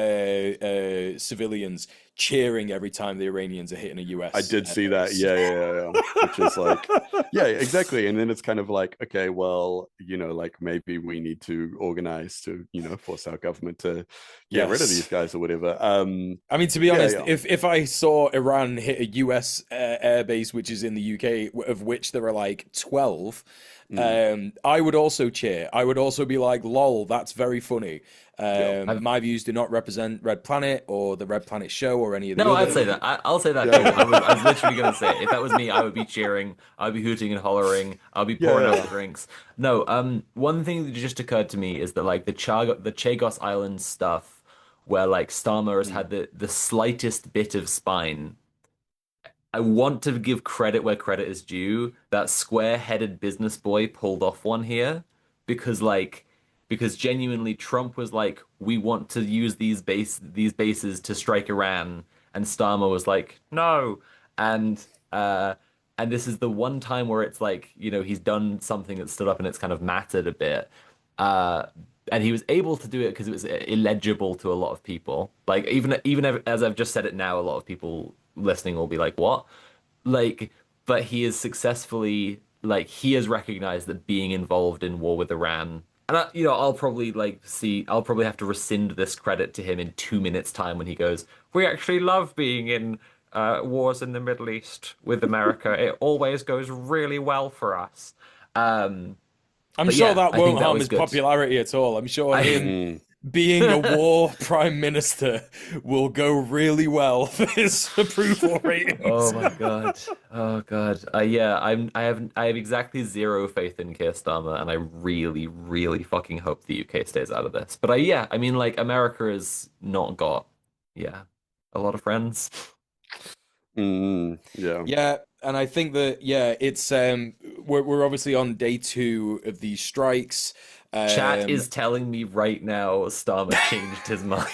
civilians cheering every time the Iranians are hitting a US. I did see that. Yeah. Which is like, yeah, exactly. And then it's kind of like, okay, well, like maybe we need to organize to, force our government to get rid of these guys or whatever. I mean, to be honest, if I saw Iran hit a US airbase, which is in the UK, of which there are like 12, I would also cheer. I would also be like, lol, that's very funny. My views do not represent Red Planet or the Red Planet show or any of the No, other. I'd say that. I'll say that too. I was literally going to say it. If that was me, I would be cheering. I'd be hooting and hollering. I'd be pouring out drinks. No, one thing that just occurred to me is that like the Chagos Islands stuff, where like Starmer has had the slightest bit of spine. I want to give credit where credit is due. That square-headed business boy pulled off one here because genuinely Trump was like, we want to use these bases to strike Iran, and Starmer was like, no. And and this is the one time where it's like, he's done something that stood up and it's kind of mattered a bit. And he was able to do it because it was illegible to a lot of people. Like even as I've just said it now, a lot of people listening will be like, "What?" Like, but he is successfully like he has recognized that being involved in war with Iran, and I'll probably I'll probably have to rescind this credit to him in 2 minutes time when he goes, "We actually love being in wars in the Middle East with America. It always goes really well for us." I'm sure that won't harm his popularity at all. I'm sure him being a war prime minister will go really well for his approval ratings. Oh my God. Oh God. I have exactly zero faith in Keir Starmer, and I really, really fucking hope the UK stays out of this. But I mean, like America has not got, a lot of friends. Yeah, and I think that it's we're obviously on day 2 of these strikes. Chat is telling me right now Starmer changed his mind.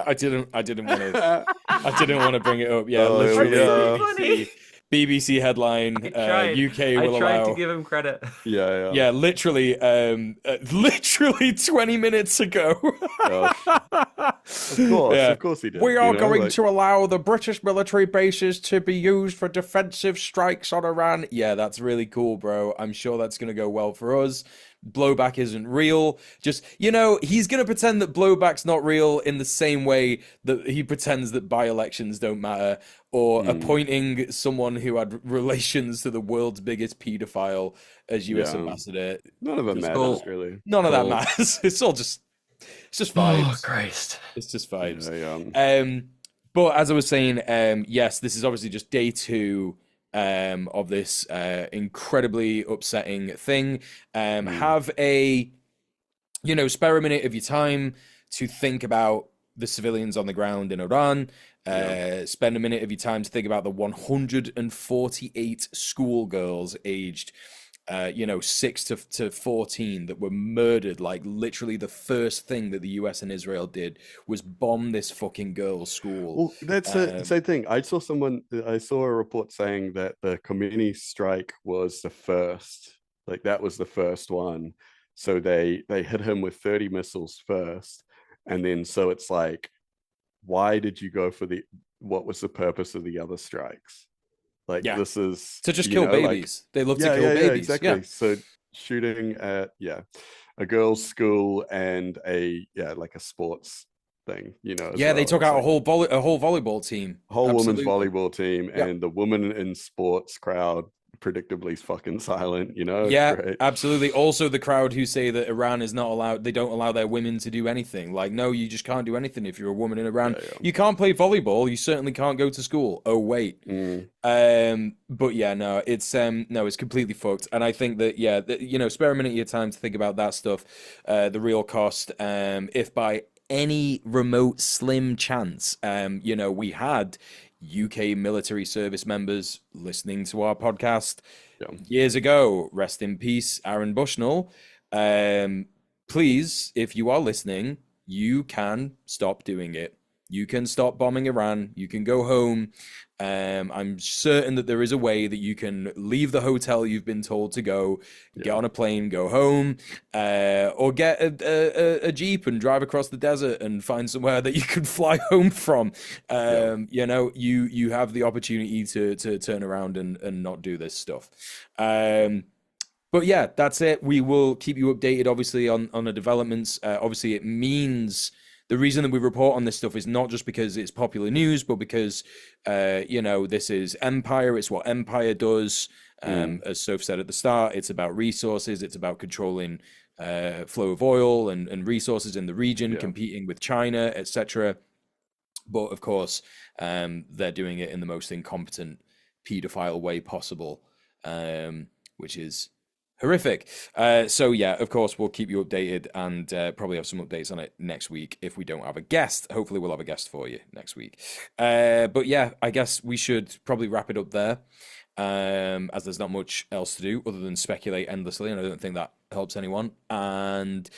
I didn't want to bring it up. Yeah, literally. BBC headline, UK I will tried to allow. give him credit. Yeah, literally, literally 20 minutes ago. Gosh. Yeah. Of course he did. We you are know, going like- to allow the British military bases to be used for defensive strikes on Iran. Yeah, that's really cool, bro. I'm sure that's going to go well for us. Blowback isn't real. Just, he's going to pretend that blowback's not real in the same way that he pretends that by-elections don't matter, or appointing someone who had relations to the world's biggest pedophile as US Yeah. ambassador. None of it Just matters, cool. really. None of that Cool. matters. It's just Oh, vibes. Christ. It's just vibes. Yeah. But as I was saying, yes, this is obviously just day 2 of this incredibly upsetting thing. Have a, spare a minute of your time to think about the civilians on the ground in Iran. Spend a minute of your time to think about the 148 schoolgirls aged 6 to 14 that were murdered. Like, literally the first thing that the US and Israel did was bomb this fucking girl's school. Well, that's the same thing. I saw a report saying that the Khomeini strike was the first, like that was the first one. So they hit him with 30 missiles first. And then, so it's like, why did you go for what was the purpose of the other strikes? Like, this is to just kill babies. They love to kill babies. Yeah, exactly. Yeah. So shooting at a girls' school and like a sports thing, they took out a whole volleyball team, women's volleyball team, and the women in sports crowd predictably is fucking silent. Great. Absolutely. Also, the crowd who say that Iran is not allowed, they don't allow their women to do anything. Like, no, you just can't do anything if you're a woman in Iran. You can't play volleyball. You certainly can't go to school. Oh wait. But yeah, no, it's completely fucked. And I think that spare a minute of your time to think about that stuff, the real cost. If by any remote slim chance, we had UK military service members listening to our podcast years ago. Rest in peace, Aaron Bushnell. Please, if you are listening, you can stop doing it. You can stop bombing Iran. You can go home. I'm certain that there is a way that you can leave the hotel you've been told to go, get on a plane, go home, or get a Jeep and drive across the desert and find somewhere that you can fly home from. You have the opportunity to turn around and not do this stuff. But yeah, that's it. We will keep you updated, obviously, on the developments. Obviously, it means the reason that we report on this stuff is not just because it's popular news, but because, this is Empire. It's what Empire does. As Soph said at the start, it's about resources. It's about controlling flow of oil and resources in the region, competing with China, etc. But of course, they're doing it in the most incompetent, pedophile way possible, which is horrific. So yeah, of course, we'll keep you updated and probably have some updates on it next week if we don't have a guest. Hopefully we'll have a guest for you next week. But yeah, I guess we should probably wrap it up there, as there's not much else to do other than speculate endlessly, and I don't think that helps anyone. And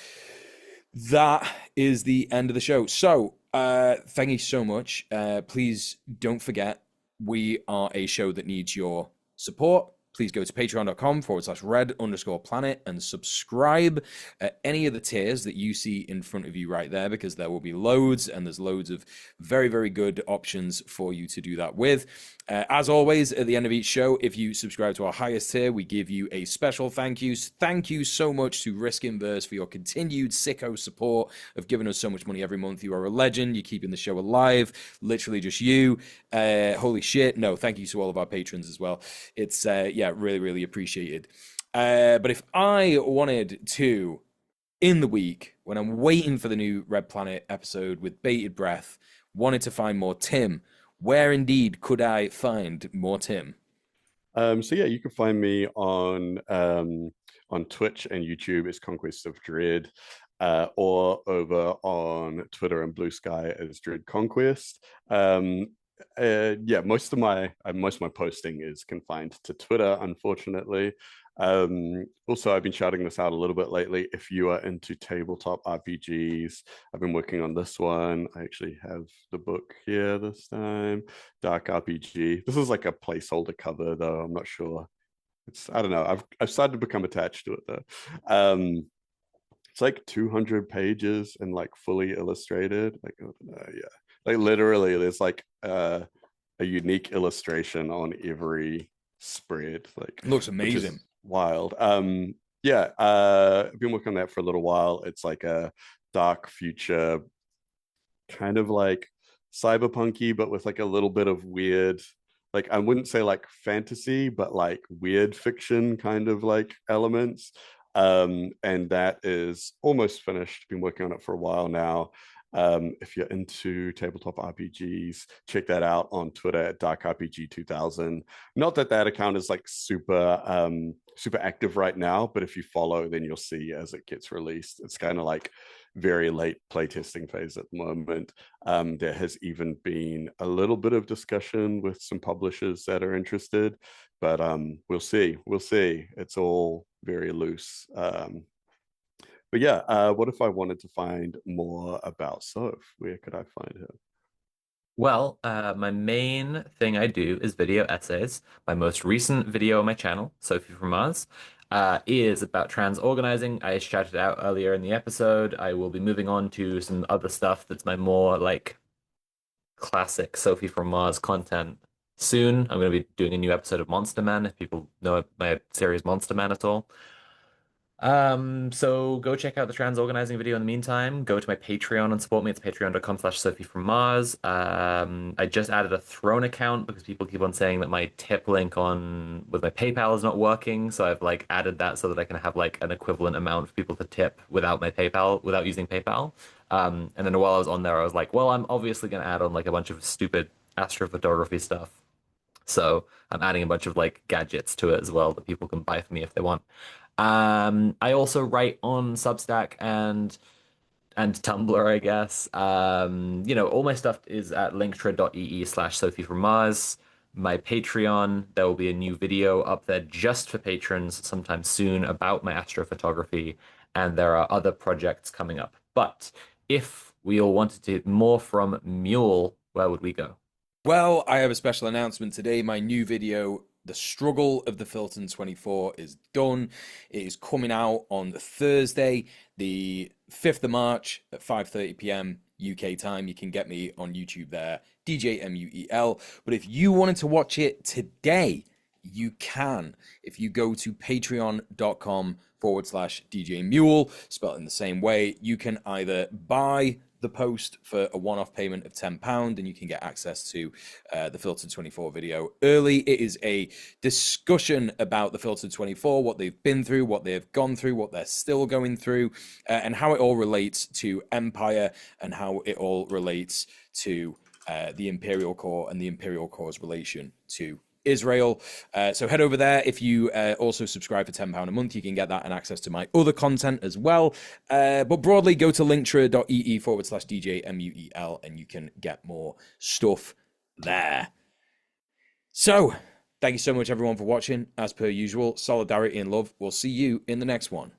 that is the end of the show. So thank you so much. Please don't forget, we are a show that needs your support. Please go to patreon.com/red_planet and subscribe at any of the tiers that you see in front of you right there, because there will be loads, and there's loads of very, very good options for you to do that with. As always, at the end of each show, if you subscribe to our highest tier, we give you a special thank you. Thank you so much to Risk Inverse for your continued sicko support of giving us so much money every month. You are a legend. You're keeping the show alive. Literally just you. Holy shit. No, thank you to all of our patrons as well. It's, really, really appreciated. But if I wanted to, in the week, when I'm waiting for the new Red Planet episode with bated breath, wanted to find more Tim, where indeed could I find more Tim? You can find me on Twitch and YouTube as Conquest of Dread, or over on Twitter and Blue Sky as Dread Conquest. Most of my posting is confined to Twitter, unfortunately. Also, I've been shouting this out a little bit lately. If you are into tabletop RPGs, I've been working on this one. I actually have the book here this time, Dark RPG. This is like a placeholder cover, though. I'm not sure. I don't know. I've started to become attached to it though. It's like 200 pages and like fully illustrated. Like, yeah, like literally, there's like a unique illustration on every spread, like, Looks which is amazing. wild. Yeah, I've been working on that for a little while. It's like a dark future, kind of like cyberpunky, but with like a little bit of weird, like I wouldn't say like fantasy, but like weird fiction kind of like elements. And that is almost finished. Been working on it for a while now. If you're into tabletop RPGs, check that out on Twitter at DarkRPG2000. Not that that account is like super active right now, but if you follow, then you'll see as it gets released. It's kind of like very late playtesting phase at the moment. There has even been a little bit of discussion with some publishers that are interested, but we'll see. We'll see. It's all very loose. But yeah, what if I wanted to find more about Soph? Where could I find her? Well, my main thing I do is video essays. My most recent video on my channel, Sophie from Mars, is about trans organizing. I shouted out earlier in the episode. I will be moving on to some other stuff that's my more like classic Sophie from Mars content soon. I'm going to be doing a new episode of Monster Man, if people know my series Monster Man at all. So go check out the trans organizing video in the meantime. Go to my Patreon and support me. It's patreon.com/Sophie from Mars. I just added a Throne account because people keep on saying that my tip link on with my PayPal is not working. So I've like added that so that I can have like an equivalent amount for people to tip without my PayPal, without using PayPal. And then while I was on there, I was like, well, I'm obviously gonna add on like a bunch of stupid astrophotography stuff. So I'm adding a bunch of like gadgets to it as well that people can buy for me if they want. I also write on Substack and Tumblr, I guess. All my stuff is at linktree.ee/Sophie from Mars. My Patreon, there will be a new video up there just for patrons sometime soon about my astrophotography, and there are other projects coming up. But if we all wanted to hear more from Mule, where would we go? Well, I have a special announcement today. My new video, The Struggle of the Filton 24, is done. It is coming out on Thursday, the 5th of March at 5:30 p.m. UK time. You can get me on YouTube there, DJ MUEL. But if you wanted to watch it today, you can. If you go to patreon.com/DJ Mule, spelled in the same way, you can either buy the post for a one-off payment of £10 and you can get access to the Filtered 24 video early. It is a discussion about the Filtered 24, what they've been through, what they've gone through, what they're still going through, and how it all relates to Empire and how it all relates to the Imperial Core and the Imperial Core's relation to Israel. So head over there. If you also subscribe for £10 a month, you can get that and access to my other content as well. But broadly, go to linktree.ee/DJ MUEL and you can get more stuff there. So thank you so much, everyone, for watching. As per usual, solidarity and love. We'll see you in the next one.